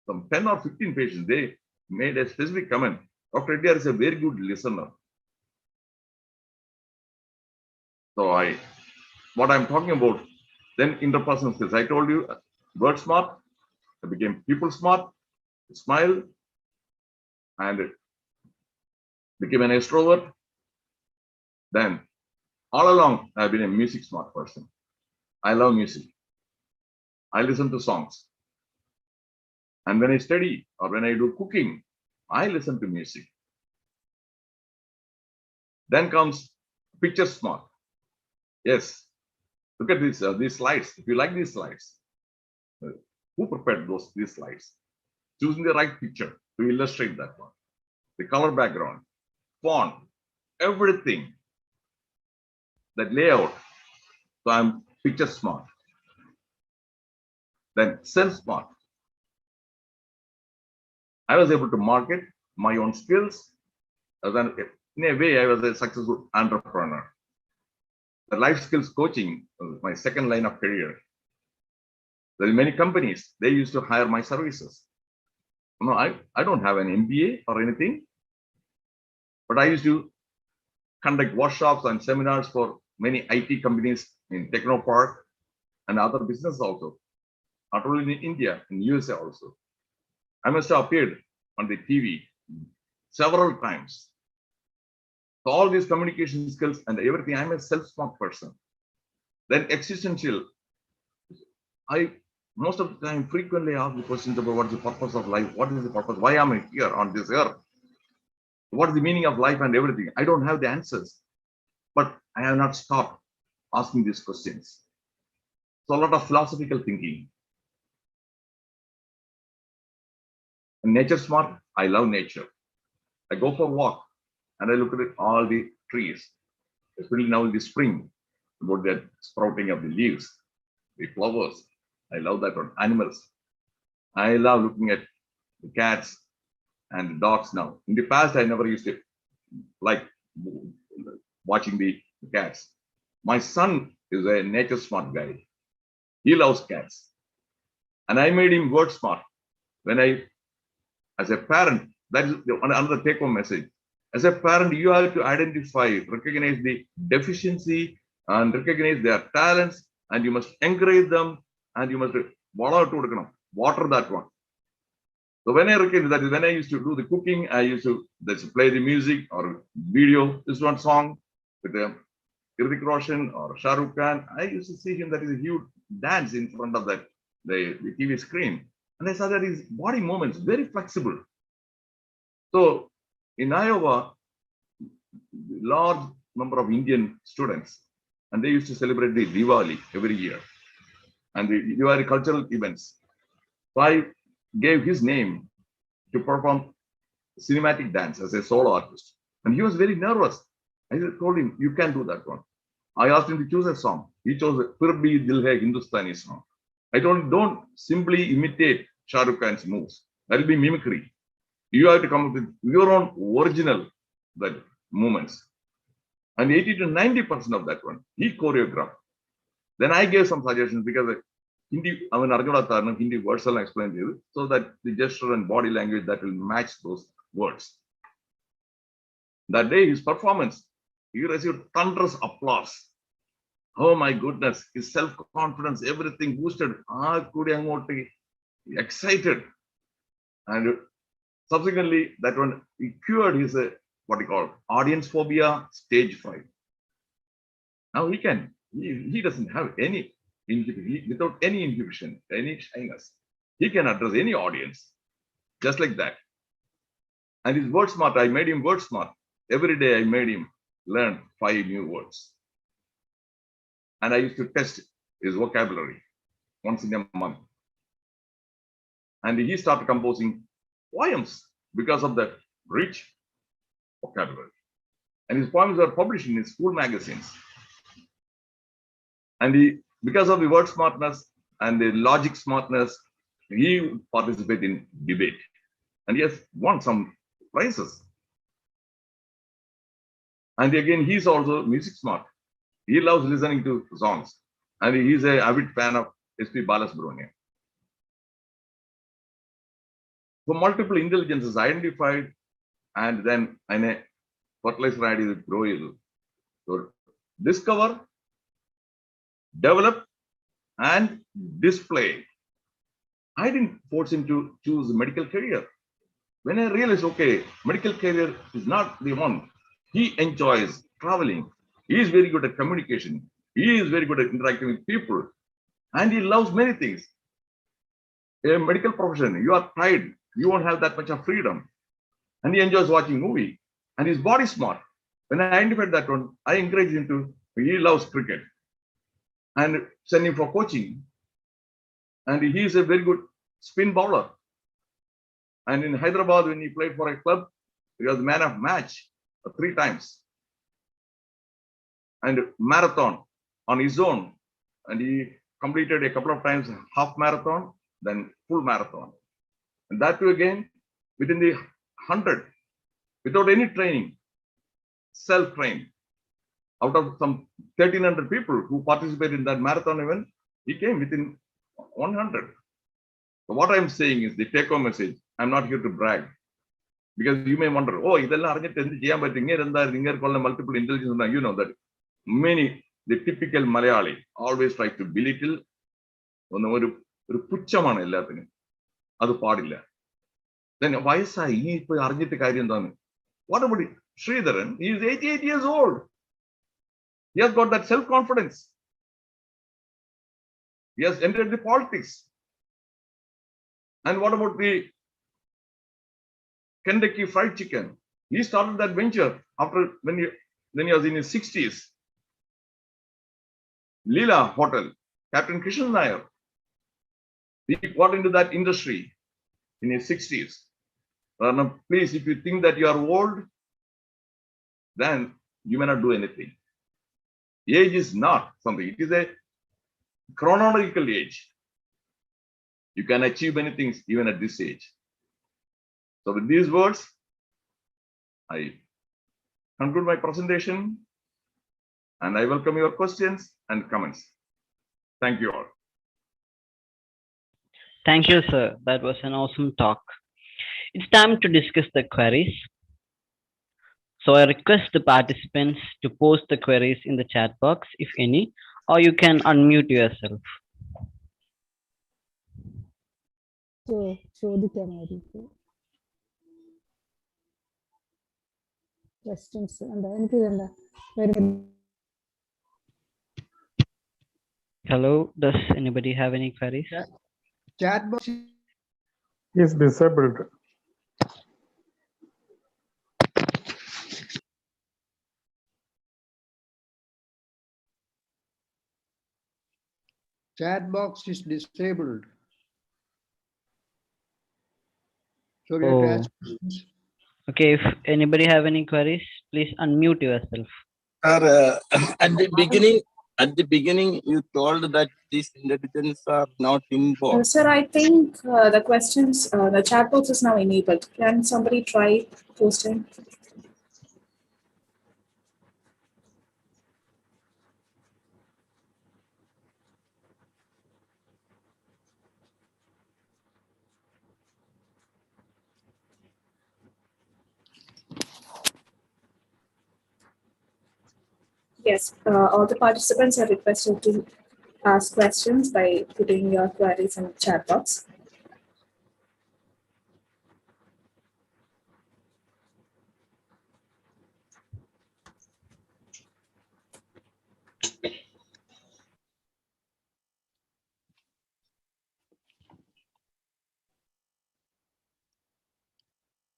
some 10 or 15 patients, they made a specific comment. Dr. Reddy is a very good listener. So what I'm talking about, then interpersonal skills. I told you, word smart, I became people smart, smile, and became an extrovert. Then all along, I've been a music smart person. I love music. I listen to songs. And when I study or when I do cooking, I listen to music. Then comes picture smart. Yes, look at these slides. If you like these slides, who prepared these slides? Choosing the right picture to illustrate that one. The color background, font, everything. That layout. So I'm picture smart. Then self smart. I was able to market my own skills. In a way, I was a successful entrepreneur. The life skills coaching was my second line of career. There are many companies, they used to hire my services. No, I don't have an MBA or anything, but I used to conduct workshops and seminars for many IT companies in Techno Park and other businesses also, not only in India, in USA also. I must have appeared on the TV several times. So all these communication skills and everything, I'm a self-smart person. Then existential, I most of the time frequently ask the questions about what's the purpose of life, what is the purpose, why am I here on this earth, what is the meaning of life and everything. I don't have the answers, but I have not stopped asking these questions. So a lot of philosophical thinking. And nature smart, I love nature. I go for a walk and I look at all the trees, especially now in the spring, about the sprouting of the leaves, the flowers. I love that one. Animals. I love looking at the cats and the dogs now. In the past, I never used to like watching the cats. My son is a nature smart guy. He loves cats. And I made him word smart. When as a parent, that is another take home message. As a parent, you have to identify, recognize the deficiency and recognize their talents, and you must encourage them, and you must water that one. So when I recognize that is when I used to do the cooking, I used to play the music or video, this one song with Hrithik Roshan or Shah Rukh Khan. I used to see him that is a huge dance in front of that the TV screen. And I saw that his body movements very flexible. So in Iowa, large number of Indian students, and they used to celebrate the Diwali every year and the Diwali cultural events. So I gave his name to perform cinematic dance as a solo artist. And he was very nervous. I told him, you can do that one. I asked him to choose a song. He chose Fir Bhi Dil Hai Hindustani song. I told him, don't simply imitate Shah Rukh Khan's moves. That will be mimicry. You have to come up with your own original movements. And 80 to 90% of that one, he choreographed. Then I gave some suggestions because Hindi, I mean, Arjuna Hindi words I'll explain to you, so that the gesture and body language that will match those words. That day, his performance, he received thunderous applause. Oh my goodness, his self-confidence, everything boosted. Excited. And subsequently, that one, he cured his, what he called, audience phobia, stage fright. Now he doesn't have any, without any inhibition, any shyness. He can address any audience, just like that. And his word smart, I made him word smart. Every day I made him learn 5 new words. And I used to test his vocabulary once in a month. And he started composing poems because of that rich vocabulary. And his poems were published in his school magazines. And because of the word smartness and the logic smartness, he participated in debate. And he has won some prizes. And again, he's also music smart. He loves listening to songs. And he's an avid fan of S.P. Balasubramanian. So multiple intelligences identified, and then eine fertilizer is grow. So discover, develop, and display. I didn't force him to choose a medical career. When I realized, okay, medical career is not the one. He enjoys traveling. He is very good at communication. He is very good at interacting with people. And he loves many things. A medical profession, you are tired. You won't have that much of freedom. And he enjoys watching movie. And his body smart. When I identified that one, I encouraged him to, he loves cricket. And send him for coaching. And he is a very good spin bowler. And in Hyderabad, when he played for a club, he was man of match 3 times. And marathon on his own. And he completed a couple of times half marathon, then full marathon. And that too again, within the 100, without any training, self-trained. Out of some 1,300 people who participated in that marathon event, he came within 100. So what I'm saying is the take-home message. I'm not here to brag. Because you may wonder, oh, multiple intelligence, you know that many the typical Malayali always try to belittle. ഒരു പുച്ഛമാണ് എല്ലാത്തിനും. അത് പാടില്ല. Then വയസ്സായി ഇനി ഇപ്പൊ അറിഞ്ഞിട്ട് കാര്യം എന്താണ്? What about Sridharan? He is 88 years old. He has got that self-confidence. He has entered the politics. And what about the Kentucky Fried Chicken? He started that venture after when he was in his 60s. Leela Hotel, Captain Kishan Nair. He got into that industry in his 60s. Please, if you think that you are old, then you may not do anything. Age is not something. It is a chronological age. You can achieve many things even at this age. So with these words, I conclude my presentation and I welcome your questions and comments. Thank you all. Thank you, sir. That was an awesome talk. It's time to discuss the queries. So I request the participants to post the queries in the chat box, if any, or you can unmute yourself. ചോദിക്കാനായിരിക്കും questions എന്താ എനിക്ക് ഇതെന്താ Hello, does anybody have any queries? Chat box is disabled. Chat box is disabled. So we have to ask questions. Okay, if anybody have any queries, please unmute yourself. Sir, at the beginning, you told that these intelligence are not involved. Sir, I think the questions, the chat box is now enabled. Can somebody try posting? Yes, all the participants are requested to ask questions by putting your queries in the chat box.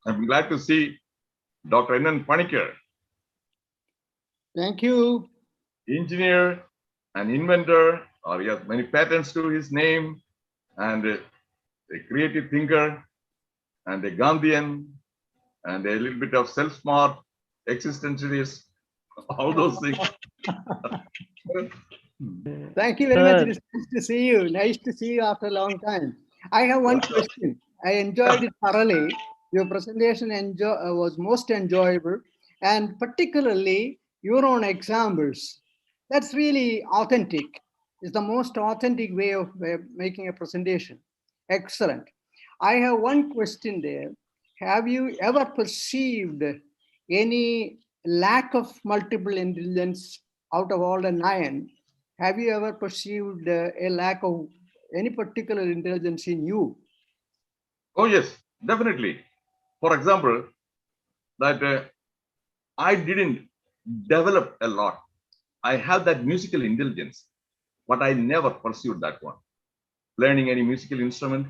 I'm glad to see Dr. N. Panikkar, Thank you. engineer and inventor, or he has many patents to his name, and a creative thinker, and a Gandhian, and a little bit of self-smart existentialist, all those things. Thank you very much. Sir. It's nice to see you. Nice to see you after a long time. I have one question. I enjoyed it thoroughly. Your presentation was most enjoyable, and particularly your own examples. That's really authentic. It's the most authentic way of making a presentation. Excellent. I have one question there. Have you ever perceived any lack of multiple intelligence out of all the 9? Have you ever perceived a lack of any particular intelligence in you? Oh yes, definitely. For example, that I didn't develop a lot. I have that musical intelligence, but I never pursued that one. Learning any musical instrument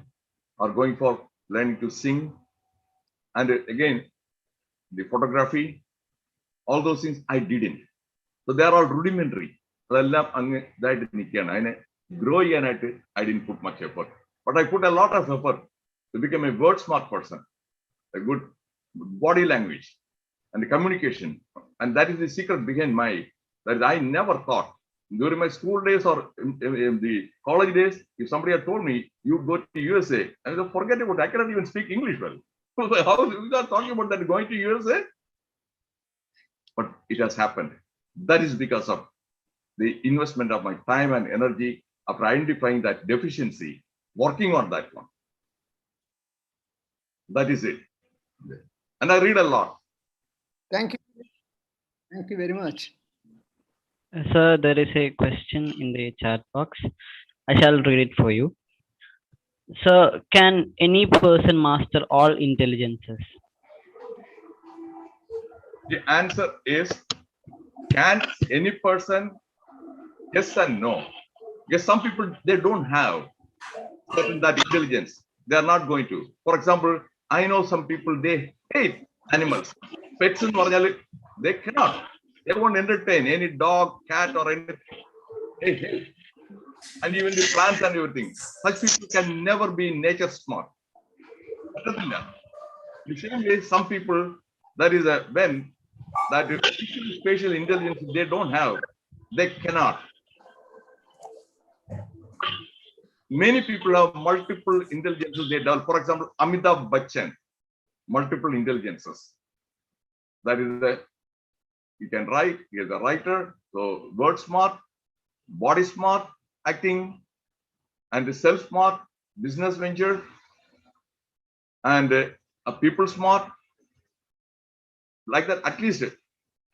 or going for learning to sing. And again, the photography, all those things I didn't. So they are all rudimentary. Grow, I didn't put much effort. But I put a lot of effort to become a word smart person, a good body language and the communication. And that is the secret behind that I never thought during my school days or in the college days, if somebody had told me you go to USA, I would forget about it. I cannot even speak English well. How we are talking about that going to USA? But it has happened. That is because of the investment of my time and energy after identifying that deficiency, working on that one. That is it. And I read a lot. Thank you. Thank you very much. Sir, there is a question in the chat box. I shall read it for you. Sir, can any person master all intelligences? The answer is, can any person? Yes and no. Yes, some people, they don't have certain that intelligence. They are not going to. For example, I know some people, they hate animals. Pets in Varnali, they cannot. They won't entertain any dog, cat, or anything. They hate. And even the plants and everything. Such people can never be nature smart. The same way, some people, that is a when that spatial intelligence they don't have, they cannot. Many people have multiple intelligences they develop. For example, Amitabh Bachchan, multiple intelligences. That is the, he can write, he is a writer, so word smart, body smart, acting, and self smart, business venture, and a people smart. Like that, at least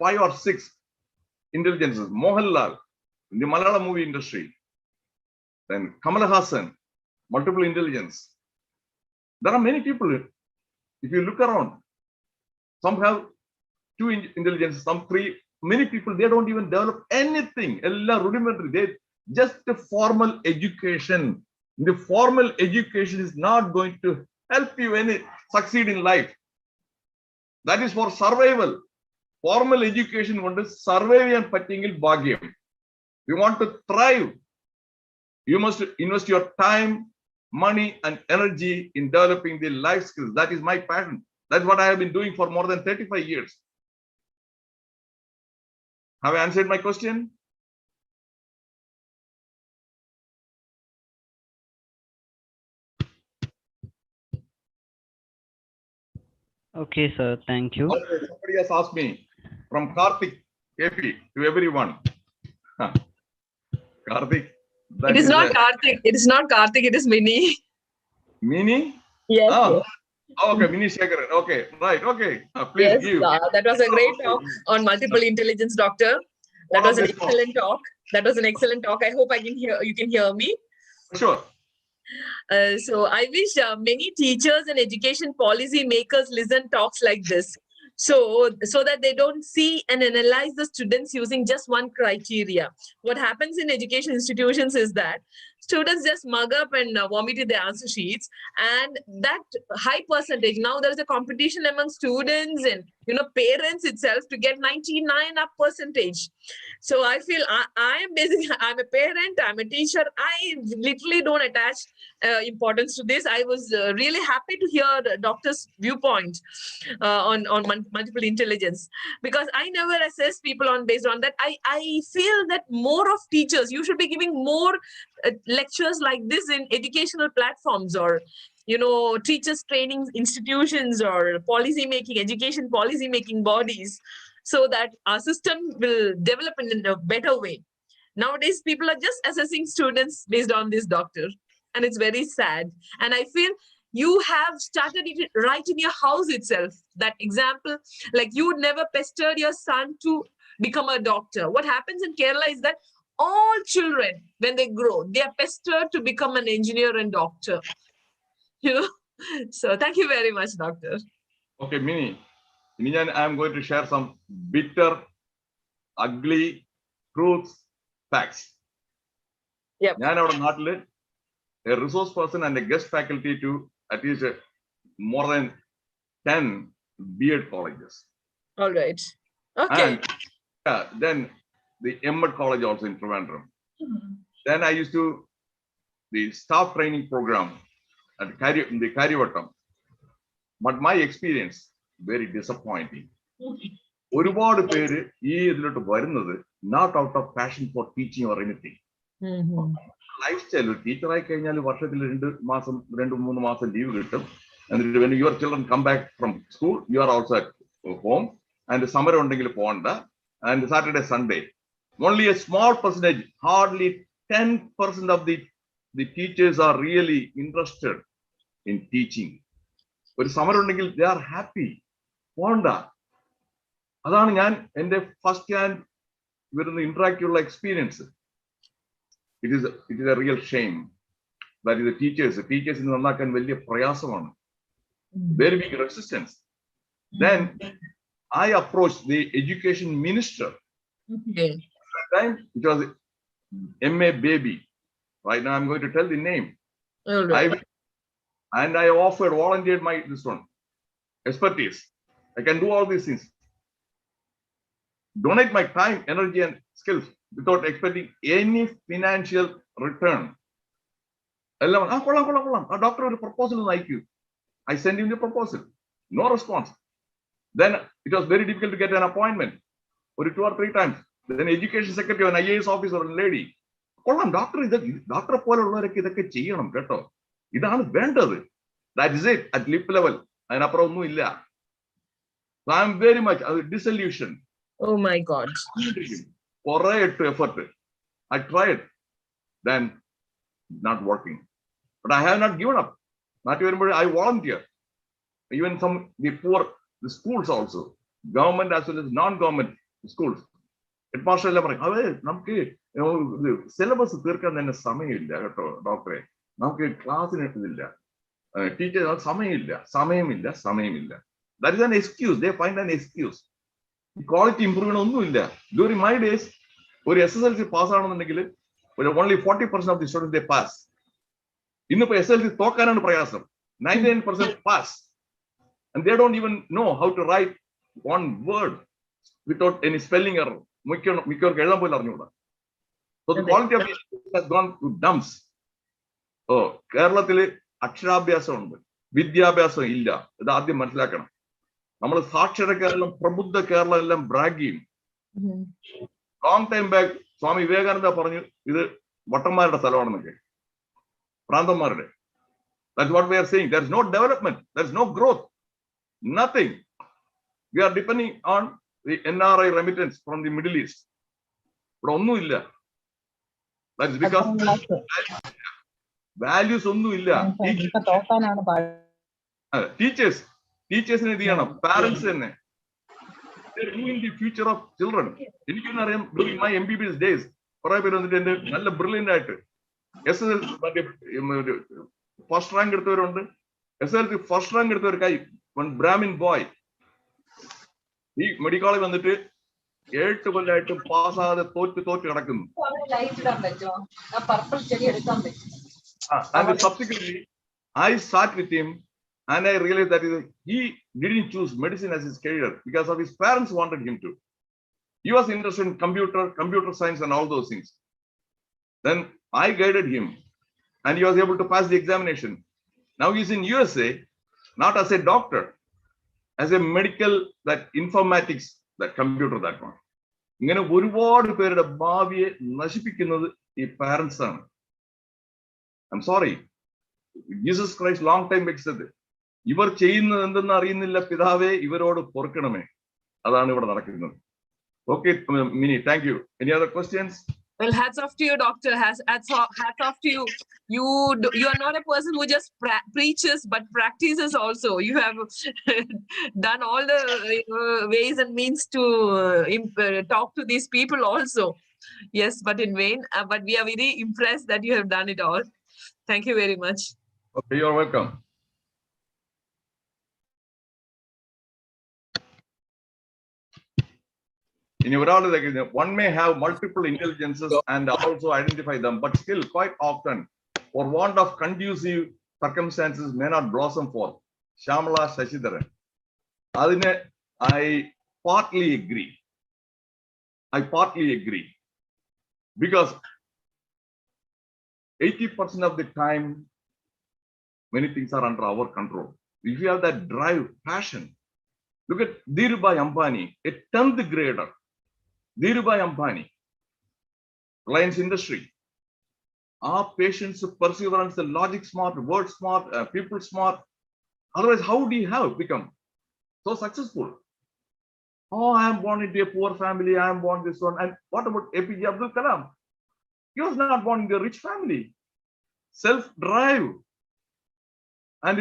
5 or 6 intelligences. Mohanlal in the Malayalam movie industry. Then Kamal Hassan, multiple intelligence. There are many people. If you look around, some have 2 intelligences, some 3. Many people, they don't even develop anything. Ella rudimentary. They just a formal education. The formal education is not going to help you any succeed in life. That is for survival. Formal education want to survive and pattingil bhagyam. You want to thrive. You must invest your time, money, and energy in developing the life skills. That is my passion. That's what I have been doing for more than 35 years. Have I answered my question? Okay, sir. Thank you. Somebody has asked me from Karthik, KP, to everyone. Karthik. It is not Karthik. It is not Karthik. It is Mini. Mini? Yes. Oh, yes. okay, Mini Shekaran. Okay, right. Okay. Please Yes, give. that was a great talk on multiple intelligence, doctor. That was an excellent talk. That was an excellent talk. I hope I can hear. You can hear me. Sure. So I wish many teachers and education policy makers listen talks like this. So that they don't see and analyze the students using just one criteria. What happens in education institutions is that students just mug up and vomit in their answer sheets, and that high percentage, now there is a competition among students and parents itself to get 99 up percentage. So I feel I am basically, I'm a parent, I'm a teacher, I literally don't attach importance to this. I was really happy to hear the doctor's viewpoint on multiple intelligence, because I never assess people on based on that. I feel that more of teachers, you should be giving more lectures like this in educational platforms, or teachers training institutions, or policy making, education policy making bodies, so that our system will develop in a better way. Nowadays, people are just assessing students based on this, doctor, and it's very sad. And I feel you have started it right in your house itself. That example, like you would never pester your son to become a doctor. What happens in Kerala is that all children, when they grow, they are pestered to become an engineer and doctor. So thank you very much, doctor. Okay, Mini. I am going to share some bitter, ugly truths, facts. Yep. A resource person and a guest faculty to at least more than 10 B.Ed colleges. All right. Okay. And then the M.Ed college also in Trivandrum. Then I used to the staff training program at the Karivattam. But my experience, very disappointing. ഒരുപാട് പേര് ഈ ഇതിലോട്ട് വരുന്നത് not out of passion for teaching or anything. Life style ടീച്ചറായി കഴിഞ്ഞാൽ വർഷത്തിൽ 2-3 മാസം leave കിട്ടും. എന്നിട്ട് when your children come back from school, you are also at home. And സമരം ഉണ്ടെങ്കിൽ പോകണ്ട. And Saturday, Sunday. Only a small percentage, hardly 10% of the teachers are really interested in teaching. ഒരു സമരം ഉണ്ടെങ്കിൽ they are happy. പോകണ്ട. അതാണ് ഞാൻ എൻ്റെ ഫസ്റ്റ് ഹാൻഡ് ഇവരൊന്ന് ഇന്ററാക്റ്റീവുള്ള experience. It is a real shame that is the teachers നന്നാക്കാൻ വലിയ പ്രയാസമാണ്. Very big resistance. Then I approached the education minister. Okay. At that time it was MA Baby. Right now I'm going to tell the name. All right. I volunteered my expertise. I can do all these things. Donate my time, energy, and skills without expecting any financial return. Doctor, a proposal like you. I sent him the proposal. No response. Then it was very difficult to get an appointment. For 2 or 3 times. Then education secretary, an IAS officer, a lady. Doctor, that is it at lip level. So I am very much disillusioned. Oh my God. Effort. I tried. Then not working. But I have not given up. Not even, I volunteer. Even the schools also, government as well as non-government schools. Headmaster നമുക്ക് syllabus തീർക്കാൻ തന്നെ സമയമില്ല കേട്ടോ ഡോക്ടറെ. നമുക്ക് ക്ലാസ്സിന് എടുക്കുന്നില്ല, teacher സമയമില്ല. That is an excuse. They find an excuse. Quality improvement ഒന്നുമില്ല. During my days, ഒരു SSLC പാസ് ആണെന്നുണ്ടെങ്കിൽ only 40% of the students they pass. ഇന്നിപ്പോ SSLC തോക്കാനാണ് പ്രയാസം. 99% pass. And they don't even know how to write one word without any spelling error. So the quality of the has gone to dumps. Oh, Kerala അക്ഷരാഭ്യാസം ഉണ്ട്, വിദ്യാഭ്യാസം ഇല്ല. ഇത് ആദ്യം മനസ്സിലാക്കണം. നമ്മൾ സാക്ഷര കേരളം, പ്രബുദ്ധ കേരളം എല്ലാം ബ്രാഗ് ചെയ്യും. Long time back Swami Vivekananda പറഞ്ഞു ഇത് വട്ടന്മാരുടെ സ്ഥലമാണെന്നൊക്കെ, പ്രാന്തന്മാരുടെ. That's what we are saying. There is no development. There is no growth. Nothing. We are depending on the NRI remittance from the Middle East. But ഒന്നുമില്ല. That is because values ഒന്നുമില്ല. Teachers എന്ത് ചെയ്യണം? Parents തന്നെ. They ruin the future of children. എനിക്കൊന്നറിയാം, during my MBBS days കുറെ പേര് വന്നിട്ട് എന്റെ നല്ല ബ്രില്യന്റ് ആയിട്ട് ഫസ്റ്റ് റാങ്ക് എടുത്തവരുണ്ട്. SSLC ഫസ്റ്റ് റാങ്ക് എടുത്തവർ ബ്രാഹ്മിൻ ബോയ് ഈ മെഡിക്കൽ കോളേജ് വന്നിട്ട് 8 കൊല്ലമായിട്ട് പാസ്സാകാതെ തോറ്റ് കിടക്കുന്നു. And subsequently I sat with him and I realized that he didn't choose medicine as his career because of his parents wanted him to. He was interested in computer science and all those things. Then I guided him and he was able to pass the examination. Now he's in USA, not as a doctor, as a medical, that informatics, that computer, that one. ഇങ്ങനെ ഒരുപാട് പേരുടെ ഭാവിയെ നശിപ്പിക്കുന്നത് ഈ parents ആണ്. I'm sorry. Jesus Christ long time said, ഇവർ ചെയ്യുന്നത് എന്തെന്ന് അറിയുന്നില്ല പിതാവേ, ഇവരോട് പൊറുക്കണമേ. അതാണ് ഇവിടെ നടക്കുന്നത്. Okay, Mini, thank you. Any other questions? Well, hats off to you, doctor. Hats off to you. You are not a person who just preaches but practices also. You have done all the ways and means to talk to these people also. Yes, but in vain. But we are very impressed that you have done it all. Thank you very much. Okay, you're welcome. One may have multiple intelligences and also identify them, but still quite often, for want of conducive circumstances, may not blossom forth. Shamala Shashidharan. I partly agree. Because 80% of the time, many things are under our control. If you have that drive, passion. Look at Dhirubhai Ambani, a 10th grader. Dhirubhai Ambani, Reliance Industry. Our patience, perseverance, the logic smart, word smart, people smart. Otherwise, how would he have become so successful? Oh, I am born into a poor family. I am born this one. And what about APJ Abdul Kalam? He was not born in a rich family. Self-drive. And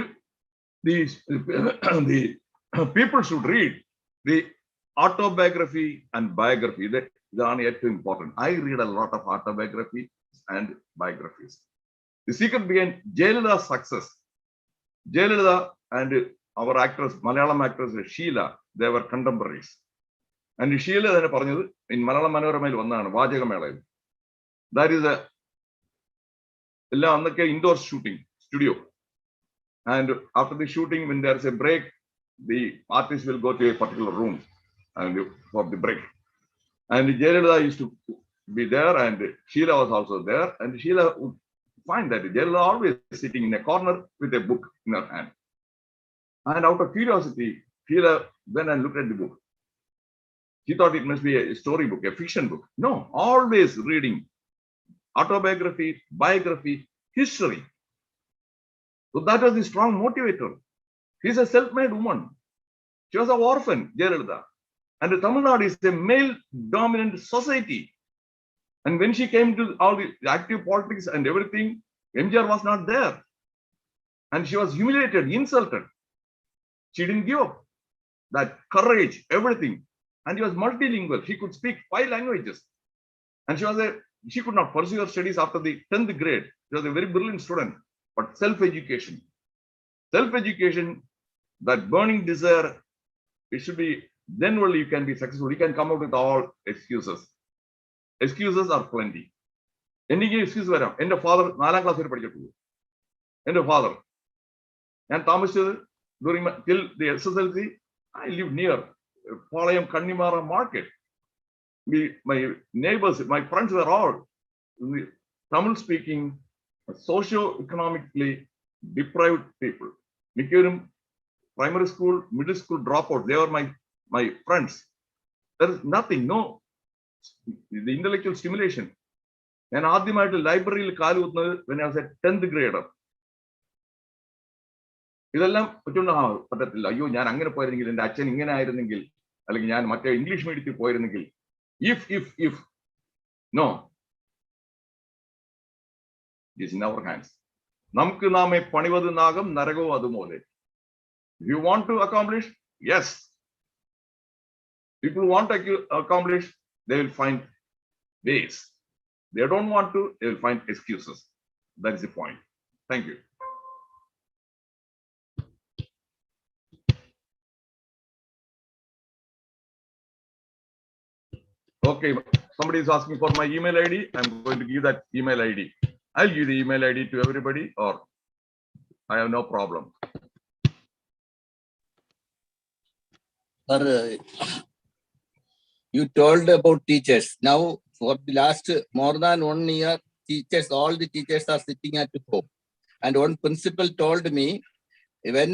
the people should read the autobiography and biography. That ഇതാണ് ഏറ്റവും important. I read a lot of autobiographies and biographies. The secret behind Jayalalitha's success. Jayalalitha and our actress, Malayalam actress Sheila, they were contemporaries. And Sheila തന്നെ പറഞ്ഞത് in Malayalam മനോരമയിൽ വന്നതാണ് വാചകമേളയിൽ. That is a എല്ലാം അന്നൊക്കെ indoor shooting studio. And after the shooting, when there's a break, the artist will go to a particular room and for the break. And Jayalalitha used to be there, and Sheila was also there. And Sheila would find that Jayalalitha always sitting in a corner with a book in her hand. And out of curiosity, Sheila went and looked at the book. She thought it must be a story book, a fiction book. No, always reading autobiography, biography, history. So that was the strong motivator. She's a self-made woman. She was an orphan, Jayalalitha. And Tamil Nadu is a male-dominant society. And when she came to all the active politics and everything, MGR was not there. And she was humiliated, insulted. She didn't give up. That courage, everything. And she was multilingual. She could speak 5 languages. And she could not pursue her studies after the 10th grade. She was a very brilliant student. But self-education. Self-education, that burning desire, it should be, then only you can be successful. You can come out with all excuses. Excuses are plenty. Any excuse വരാം. എൻ്റെ father 4ാം class വരെ പഠിച്ചിട്ടുള്ളൂ. എൻ്റെ father, ഞാൻ താമസിച്ചത് till the SSLC, I lived near Palayam Kannimara market. My neighbors, my friends were all Tamil speaking, socio-economically deprived people. Mikkurum primary school, middle school dropouts, they were my friends. There is nothing, no, the intellectual stimulation. And ആദ്യമായിട്ട് ലൈബ്രറിയിൽ കാലുകുത്തുന്നത് when I was a 10th grader. ഇതെല്ലാം പറ്റത്തില്ല. അയ്യോ, ഞാൻ അങ്ങനെ പോയിരുന്നെങ്കിൽ, എൻ്റെ അച്ഛൻ ഇങ്ങനെ ആയിരുന്നെങ്കിൽ, അല്ലെങ്കിൽ ഞാൻ മറ്റേ ഇംഗ്ലീഷ് മീഡിയത്തിൽ പോയിരുന്നെങ്കിൽ. If no, it is in our hands. നമുക്ക് നാമേ പണിവത് നാഗം നരകവും അതുപോലെ. If you want to accomplish, yes. People want to accomplish, they will find ways. They don't want to, they will find excuses. That is the point. Thank you. Okay, somebody is asking for my email ID. I'm going to give that email ID. I'll give the email ID to everybody, or I have no problem. Sir, you told about teachers. Now, for the last more than 1 year, teachers, all the teachers are sitting at home. And one principal told me, when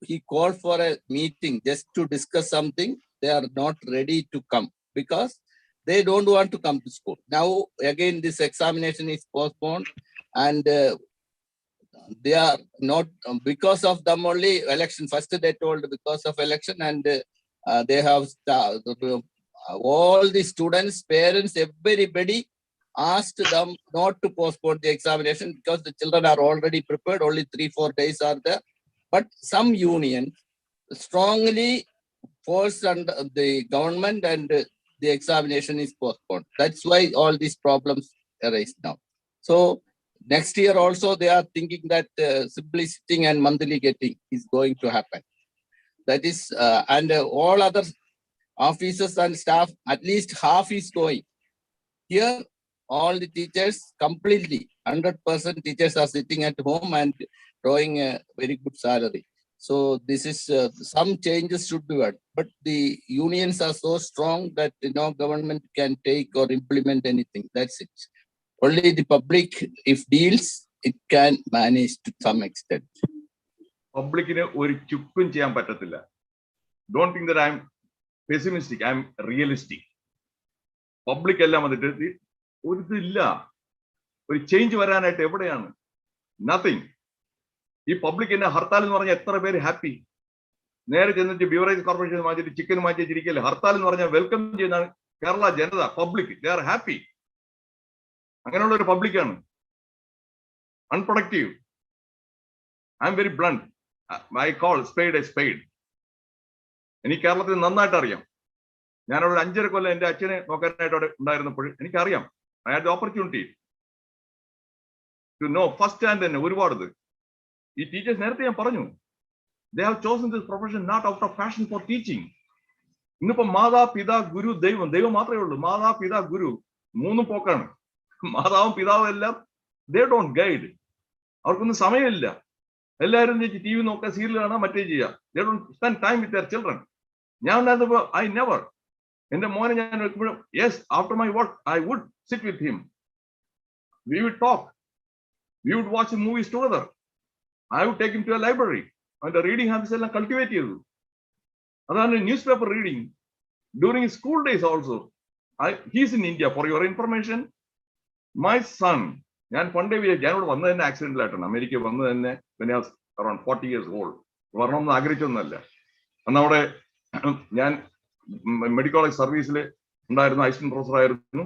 he called for a meeting just to discuss something, they are not ready to come because they don't want to come to school. Now, again, this examination is postponed, and they are not, because of them only election. First they told because of election, and they have all the students, parents, everybody asked them not to postpone the examination because the children are already prepared. Only 3-4 days are there. But some unions strongly forced under the government, and the examination is postponed. That's why all these problems arise now. So next year also they are thinking that simply sitting and monthly getting is going to happen. That is, and all other officers and staff, at least half is going. Here, all the teachers completely, 100% teachers are sitting at home and drawing a very good salary. So this is, some changes should be made, but the unions are so strong that no government can take or implement anything. That's it. Only the public, if deals, it can manage to some extent. Public in ഒരു ചുക്കും ചെയ്യാൻ പറ്റത്തില്ല. Don't think that I'm pessimistic. I'm realistic. Public എല്ലാം വന്നിട്ട് ഒരു ഇതില്ല. ഒരു change വരാനായിട്ട് എവിടെയാണ്? Nothing. ഈ പബ്ലിക് എന്നെ ഹർത്താൽ എന്ന് പറഞ്ഞാൽ എത്ര പേര് ഹാപ്പി? നേരെ ചെന്നിട്ട് ബിവറേജ് കോർപ്പറേഷൻ മാറ്റിട്ട് ചിക്കൻ മാറ്റിച്ചിരിക്കല്ലേ? ഹർത്താൽ എന്ന് പറഞ്ഞാൽ വെൽക്കം ചെയ്യുന്ന കേരള ജനത, പബ്ലിക്, ദേ ആർ ഹാപ്പി. അങ്ങനെയുള്ള ഒരു പബ്ലിക്കാണ്. Unproductive. I am very blunt. I call spade a spade. എനിക്ക് കേരളത്തിൽ നന്നായിട്ട് അറിയാം. ഞാനവിടെ 5.5 കൊല്ലം എൻ്റെ അച്ഛനെ നോക്കാനായിട്ട് അവിടെ ഉണ്ടായിരുന്നപ്പോൾ എനിക്കറിയാം. I had the opportunity to know first hand തന്നെ ഒരുപാട്. ഈ ടീച്ചേഴ്സ് നേരത്തെ ഞാൻ പറഞ്ഞു, they have chosen this profession not out of passion for teaching. ഇന്നിപ്പോ മാതാപിതാ ഗുരു ദൈവം, ദൈവം മാത്രമേ ഉള്ളൂ. മാതാപിതാ ഗുരു 3 പോക്കാണ്. മാതാവും പിതാവും എല്ലാം they don't guide. അവർക്കൊന്നും സമയമില്ല. എല്ലാവരും ടി വി നോക്കുക, സീരിയൽ കാണാൻ, മറ്റേ ചെയ്യുക. they don't spend time with their children. ഞാൻ ഉണ്ടായിരുന്നപ്പോ I never. എന്റെ മോനെ ഞാൻ എപ്പോഴും yes after my work I would sit with him. We would talk. We would watch movies together. I would take him to a library. അവന്റെ reading habits എല്ലാം cultivate ചെയ്തു. അതാണ് news paper reading during school days also. He's in India for your information. My son, ഞാൻ പണ്ടേ ഞാനിവിടെ വന്നത് തന്നെ ആക്സിഡന്റിലായിട്ടാണ്. America വന്നത് തന്നെ അറൌണ്ട് 40 years old. വരണമെന്ന് ആഗ്രഹിച്ചൊന്നുമല്ല. അന്ന് അവിടെ ഞാൻ മെഡിക്കൽ കോളേജ് സർവീസിൽ ഉണ്ടായിരുന്ന അസിസ്റ്റന്റ് പ്രൊഫസർ ആയിരുന്നു.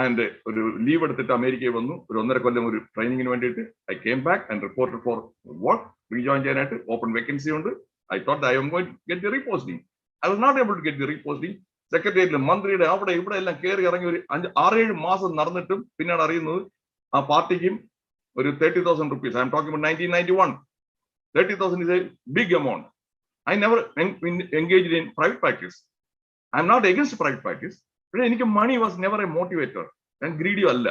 ആൻഡ് ഒരു ലീവ് എടുത്തിട്ട് അമേരിക്കയിൽ വന്നു. ഒരു 1.5 കൊല്ലം ഒരു ട്രെയിനിങ്ങിന് വേണ്ടിയിട്ട്. I came back and reported for work. Rejoin ചെയ്യാനായിട്ട് ഓപ്പൺ വേക്കൻസി ഉണ്ട്. I thought I am going to get the reposting. I was not able to get the reposting. സെക്രട്ടേറിയറ്റിൽ മന്ത്രിയുടെ അവിടെ ഇവിടെ എല്ലാം കയറി ഇറങ്ങി ഒരു 6-7 മാസം നടന്നിട്ടും പിന്നീട് അറിയുന്നത് ആ പാർട്ടിക്കും ഒരു 30,000 rupees. I am talking about 1991. 30,000 is a big amount. I never engaged in private practice. I am not against private practice. പക്ഷേ എനിക്ക് money was never a motivator. ഞാൻ ഗ്രീഡിയോ അല്ല,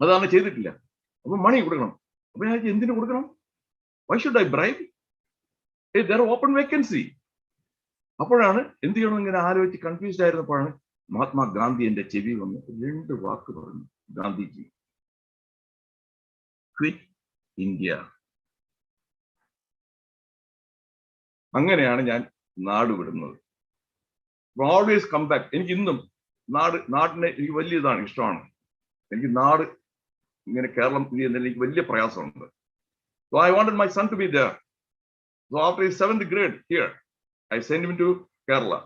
അതാണ് ചെയ്തിട്ടില്ല. അപ്പൊ മണി കൊടുക്കണം. അപ്പൊ ഞാൻ എന്തിനു കൊടുക്കണം? Why should I bribe? There open vacancy. അപ്പോഴാണ് എന്ത് ചെയ്യണം ഇങ്ങനെ ആലോചിച്ച് കൺഫ്യൂസ്ഡ് ആയിരുന്നപ്പോഴാണ് മഹാത്മാഗാന്ധി എന്റെ ചെവി വന്ന് 2 വാക്ക് പറഞ്ഞു. Gandhiji, quit India. അങ്ങനെയാണ് ഞാൻ നാട് വിടുന്നത്. Always come back. എനിക്ക് ഇന്നും നാടിനെ എനിക്ക് വലിയ ഇതാണ്, ഇഷ്ടമാണ്. എനിക്ക് നാട് ഇങ്ങനെ കേരളം എനിക്ക് വലിയ പ്രയാസമുണ്ട്. So I wanted my son to be there. So after his 7th grade here, I sent him to Kerala,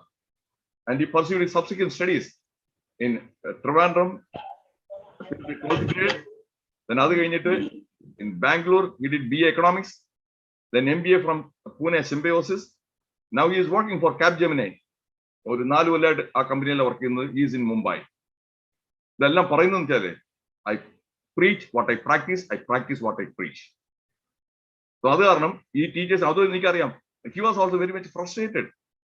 and he pursued his subsequent studies in Trivandrum, 12th grade. Then other in Bangalore, he did BA Economics, then MBA from Pune Symbiosis. Now he is working for Capgemini. ഒരു 4 കൊല്ലമായിട്ട് ആ കമ്പനിയിലെ work ചെയ്യുന്നത്. Is in Mumbai. ഇതെല്ലാം പറയുന്നത് വെച്ചാല് I preach what I practise, I practise what I preach. So അത് കാരണം ഈ ടീച്ചേഴ്സ്, അത് എനിക്കറിയാം, he was also very much frustrated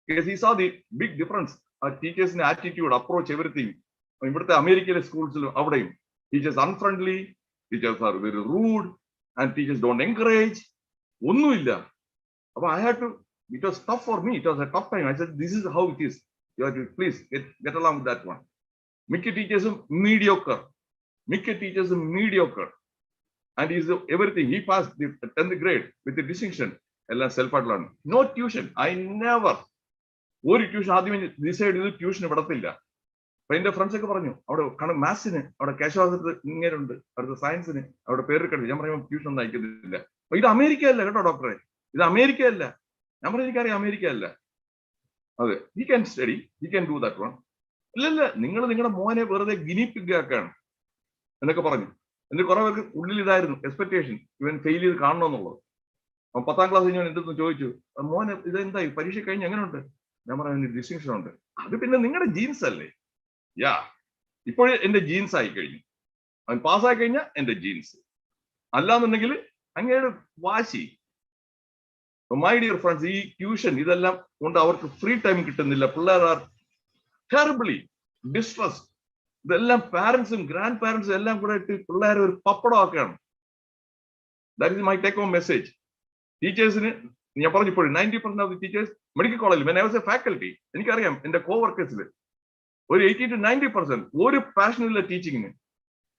because he saw the big difference. ആ ടീച്ചേഴ്സിന്റെ ആറ്റിറ്റ്യൂഡ്, അപ്രോച്ച്, എവറിത്തിങ്. ഇവിടുത്തെ അമേരിക്കയിലെ സ്കൂൾസിലും അവിടെയും teachers unfriendly, teachers are very rude, and teachers don't encourage. ഒന്നുമില്ല. അപ്പൊ I had to, it was tough for me. It was a tough time. I said, this is how it is. You have to please get along with that one. Mikka teachers mediocre. Mikka teachers mediocre. And he's everything. He passed the 10th grade with the distinction. Ella self-taught learning. No tuition. I never. ഒരു tuition ആദ്യം decide ചെയ്ത് tuition വിടത്തില്ല. അപ്പൊ എന്റെ friends ഒക്കെ പറഞ്ഞു, അവിടെ മാത്സിന് അവിടെ കേശവാസത്ത് ഇങ്ങനെയുണ്ട്, അവിടുത്തെ സയൻസിന് അവിടെ പേര് കണ്ടു. ഞാൻ പറയുമ്പോൾ ട്യൂഷൻ ഒന്നും അയക്കുന്നില്ല. അപ്പൊ ഇത് അമേരിക്ക അല്ല കേട്ടോ ഡോക്ടറെ, ഇത് അമേരിക്ക അല്ല. ഞാൻ പറഞ്ഞു എനിക്കറിയാം അമേരിക്ക അല്ല. അതെ, he can study, he can do that one. ഇല്ലല്ല, നിങ്ങൾ നിങ്ങളുടെ മോനെ വെറുതെ ഗിനിപ്പിഗ് ആക്കാണ് എന്നൊക്കെ പറഞ്ഞു. എന്നിട്ട് കുറെ പേർക്ക് ഉള്ളിൽ ഇതായിരുന്നു എക്സ്പെക്ടേഷൻ, ഇവൻ ഫെയിൽ ചെയ്ത് കാണണമെന്നുള്ളത്. അവൻ 10th ക്ലാസ് കഴിഞ്ഞാൽ എൻ്റെ അടുത്ത് ചോദിച്ചു, മോനെ ഇതെന്തായി, പരീക്ഷ കഴിഞ്ഞ് എങ്ങനെയുണ്ട്? ഞാൻ പറഞ്ഞു ഡിസ്റ്റിങ്ഷൻ ഉണ്ട്. അത് പിന്നെ നിങ്ങളുടെ ജീൻസ് അല്ലേ? യാ, ഇപ്പോഴേ എന്റെ ജീൻസ് ആയി കഴിഞ്ഞു. അവൻ പാസ്സായി കഴിഞ്ഞാൽ എന്റെ ജീൻസ്, അല്ലാന്നുണ്ടെങ്കിൽ അങ്ങയുടെ വാശി. മൈ ഡിയർ ഫ്രണ്ട്സ്, ഈ ട്യൂഷൻ ഇതെല്ലാം കൊണ്ട് അവർക്ക് ഫ്രീ ടൈം കിട്ടുന്നില്ല. പിള്ളേർ ആർ ടെറിബിളി ഡിസ്ട്രസ്. ഇതെല്ലാം പാരന്റ്സും ഗ്രാൻഡ് പാരന്റ്സും എല്ലാം കൂടെ ഇട്ട് പിള്ളേരെ ഒരു പപ്പടമാക്കുകയാണ്. That is my take home message. ടീച്ചേഴ്സിന് ഞാൻ പറഞ്ഞപ്പോഴും 90% ഓഫ് ദി ടീച്ചേഴ്സ് മെഡിക്കൽ കോളേജിൽ when I was a faculty, എനിക്കറിയാം എന്റെ കോ വർക്കേഴ്സിൽ ഒരു 80 to 90% ഒരു പാഷനില്ല ടീച്ചിങ്ങിന്.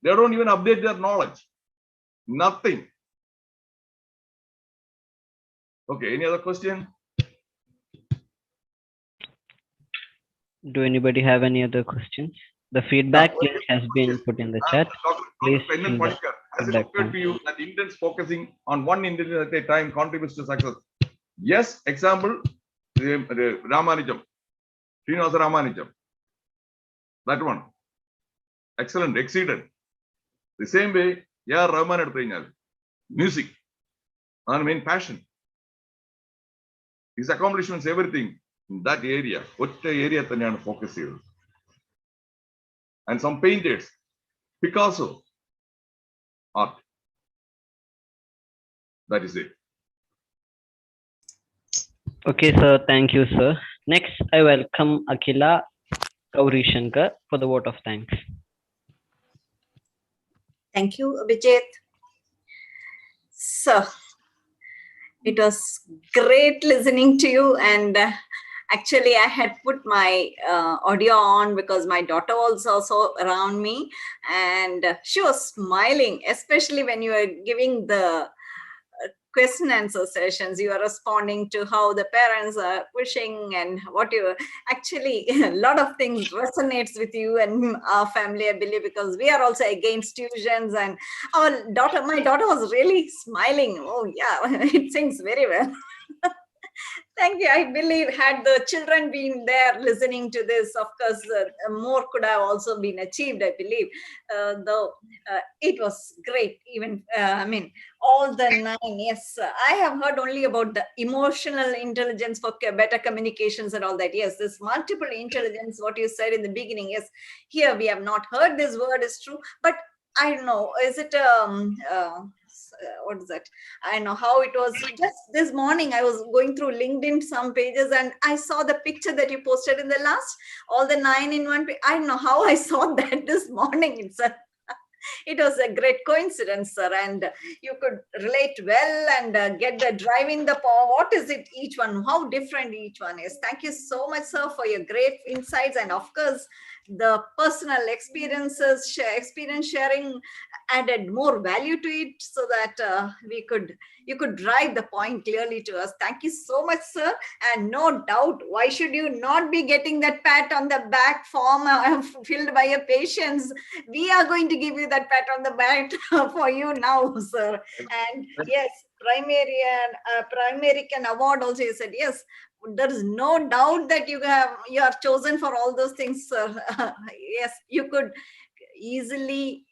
They don't even update their knowledge, nothing. Okay, any other question? Do anybody have any other questions? The feedback link has been put in the chat. Please fill the has it occurred to you that Indians focusing on one Indian at a time contributes to success? Yes. Example, Ramanujam, Srinivasa Ramanujam. That one. Excellent, exceeded. The same way, yeah, Rahman at music, and main passion. His accomplishments, everything. in that area, ഒറ്റ area തന്നെയാണ് focus ചെയ്തത്. And some painters, Picasso, art. That is it. Okay, sir. Thank you, sir. Next, I welcome Akila Gauri Shankar for the vote of thanks. Thank you, Abhijit. So, it was great listening to you, and actually I had put my audio on because my daughter was also around me, and she was smiling, especially when you were giving the question answer sessions. You are responding to how the parents are pushing and what you actually, a lot of things resonates with you and our family, I believe, because we are also against tuitions, and my daughter was really smiling. Oh yeah, it sings very well. Thank you. I believe had the children been there listening to this, of course, more could have also been achieved, I believe. Though it was great. Even, I mean, all the 9, yes. I have heard only about the emotional intelligence for better communications and all that. Yes, this multiple intelligence, what you said in the beginning, yes. Here we have not heard this word is true, but I don't know, is it what is that? I know how it was. Just this morning, I was going through LinkedIn, some pages, and I saw the picture that you posted in the last, all the 9 in one page. I don't know how I saw that this morning. It was a great coincidence, sir, and you could relate well and get the driving the power. What is it, each one, how different each one is. Thank you so much, sir, for your great insights, and of course, the personal experiences, experience sharing added more value to it, so that you could drive the point clearly to us. Thank you so much, sir. And no doubt, why should you not be getting that pat on the back form filled by your patients? We are going to give you that pat on the back for you now, sir. And yes, primary award also, you said, yes. There is no doubt that you are chosen for all those things, sir. Yes, you could easily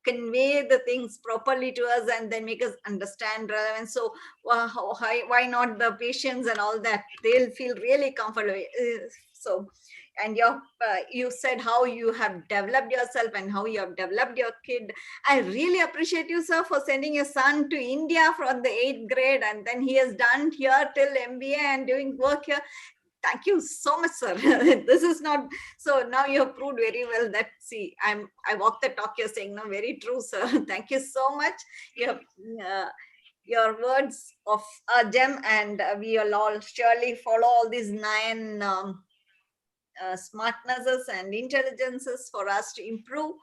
convey the things properly to us and then make us understand relevance. So why not the patients and all that? They'll feel really comfortable. So, and you said how you have developed yourself and how you have developed your kid. I really appreciate you, sir, for sending your son to India from the 8th grade, and then he has done here till MBA and doing work here. Thank you so much, sir. This is not, so now you have proved very well that, see, I walk the talk, you're saying, no, very true, sir. Thank you so much. You have, your words of a gem, and we will all surely follow all these 9 smartnesses and intelligences for us to improve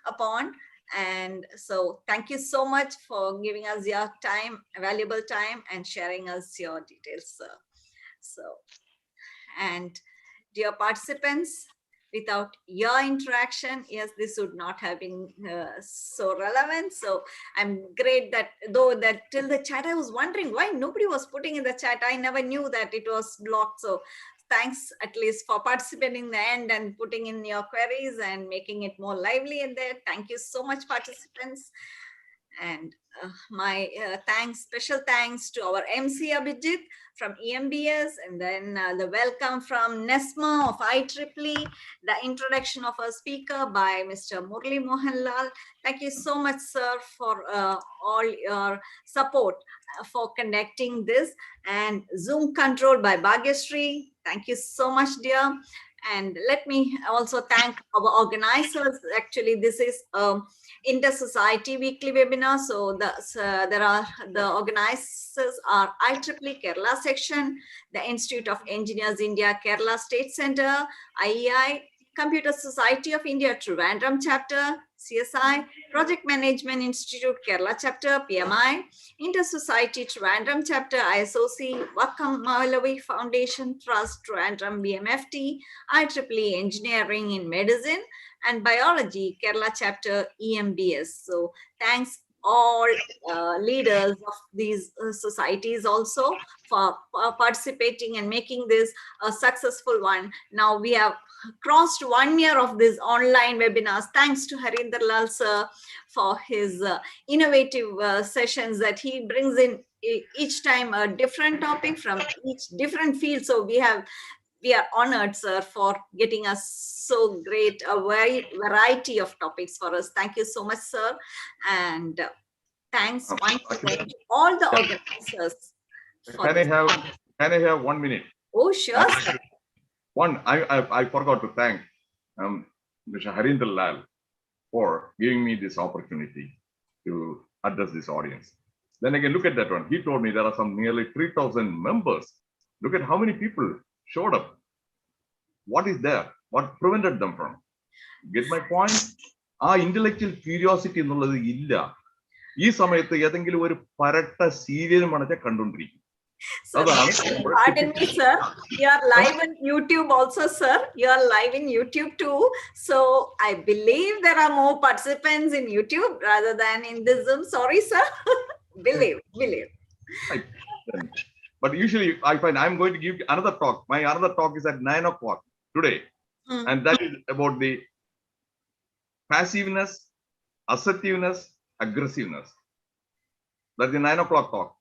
upon. And so thank you so much for giving us your time, valuable time, and sharing us your details, sir. So, and dear participants, without your interaction, yes, this would not have been so relevant. So I'm great that, though that till the chat, I was wondering why nobody was putting in the chat. I never knew that it was blocked. So thanks at least for participating in the end and putting in your queries and making it more lively in there. Thank you so much, participants. And my thanks, special thanks to our MC Abhijit from EMBS, and then the welcome from Nesma of IEEE, the introduction of our speaker by Mr. Murli Mohanlal. Thank you so much, sir, for all your support for conducting this, and Zoom control by Bhagyashree. Thank you so much, dear. And let me also thank our organizers. Actually, this is Inter-Society weekly webinar. So the organizers are IEEE Kerala Section, the Institute of Engineers India Kerala State Center, IEI, Computer Society of India Trivandrum Chapter, CSI, Project Management Institute Kerala Chapter, PMI, Inter-Society Trivandrum Chapter, ISOC, Vakam Malawi Foundation Trust Trivandrum BMFT, IEEE Engineering in Medicine and Biology Kerala Chapter EMBS. So thanks all leaders of these societies also for participating and making this a successful one. Now we have crossed 1 year of these online webinars. Thanks to Harinder Lal sir for his innovative sessions that he brings in each time a different topic from each different field. So we have we are honored, sir, for getting us so great a variety of topics for us. Thank you so much, sir. And thanks once again to all the organizers. Can I have 1 minute? Oh, sure, sir. I forgot to thank Mr. Harinder Lal for giving me this opportunity to address this audience. Then again, look at that one. He told me there are some nearly 3,000 members. Look at how many people showed up. What is there? What prevented them from? Get my point? Intellectual curiosity എന്നുള്ളത് ഇല്ല. ഈ സമയത്ത് ഏതെങ്കിലും ഒരു പരട്ട serial മണച്ച കണ്ടുകൊണ്ടിരിക്കും. Pardon me, sir. You are live on YouTube also, sir. You are live in YouTube too. So I believe there are more participants in YouTube rather than in the Zoom. Sorry, sir. believe. But usually I find I'm going to give another talk. My another talk is at 9 o'clock today. And that is about the passiveness, assertiveness, aggressiveness. That's the 9 o'clock talk.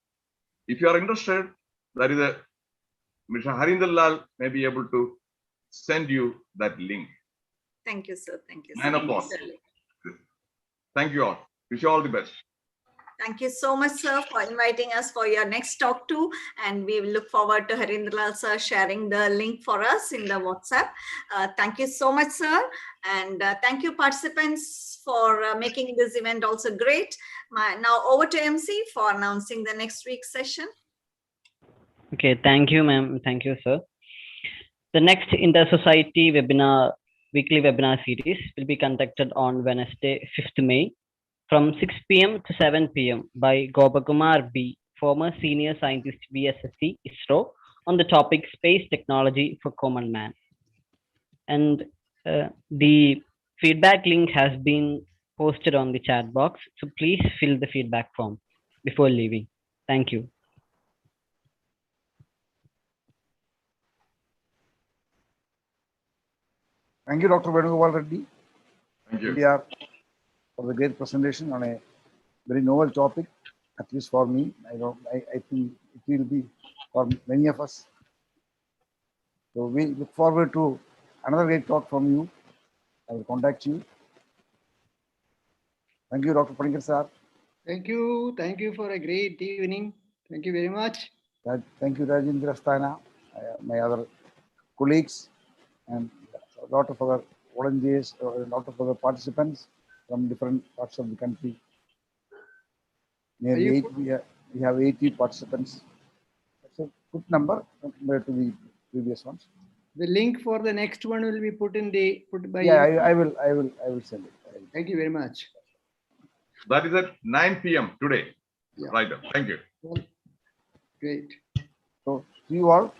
If you are interested, that is Mr. Harinder Lal may be able to send you that link. Thank you, sir. Thank you. 9 o'clock. Thank you all. Wish you all the best. Thank you so much, sir, for inviting us for your next talk too. And we look forward to Harinder Lal, sir, sharing the link for us in the WhatsApp. Thank you so much, sir. And thank you, participants, for making this event also great. Now over to MC for announcing the next week's session. Okay, thank you, ma'am. Thank you, sir. The next Inter-Society weekly webinar series will be conducted on Wednesday, 5th May from 6 p.m. to 7 p.m. by Gopakumar B., former senior scientist, VSSC, ISRO, on the topic Space Technology for Common Man. And the feedback link has been posted on the chat box, so please fill the feedback form before leaving. Thank you. Thank you, Dr. Venugopal Reddy. Thank you. For the great presentation on a very novel topic, at least for me. I think it will be for many of us. So we look forward to another great talk from you. I will contact you. Thank you, Dr. Panikkar sir. Thank you. Thank you for a great evening. Thank you very much. Thank you, Rajendra Sthana, my other colleagues, and a lot of other volunteers, a lot of other participants from different parts of the country. Nearly we have 80 participants. That's a good number compared to the previous ones. The link for the next one will be put by. Yeah, I will send it. Thank you very much. That is at 9 p.m. today. Yeah. Right. Thank you. Well, great. So see you all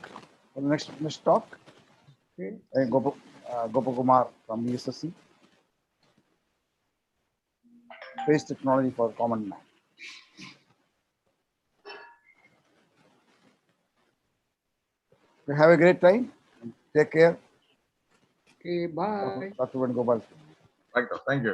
for the next talk. Okay. Gopakumar from VSSC. Space Technology for Common Man. Have a great time. Take care. Okay, bye. Dr. Venugopal. Thank you.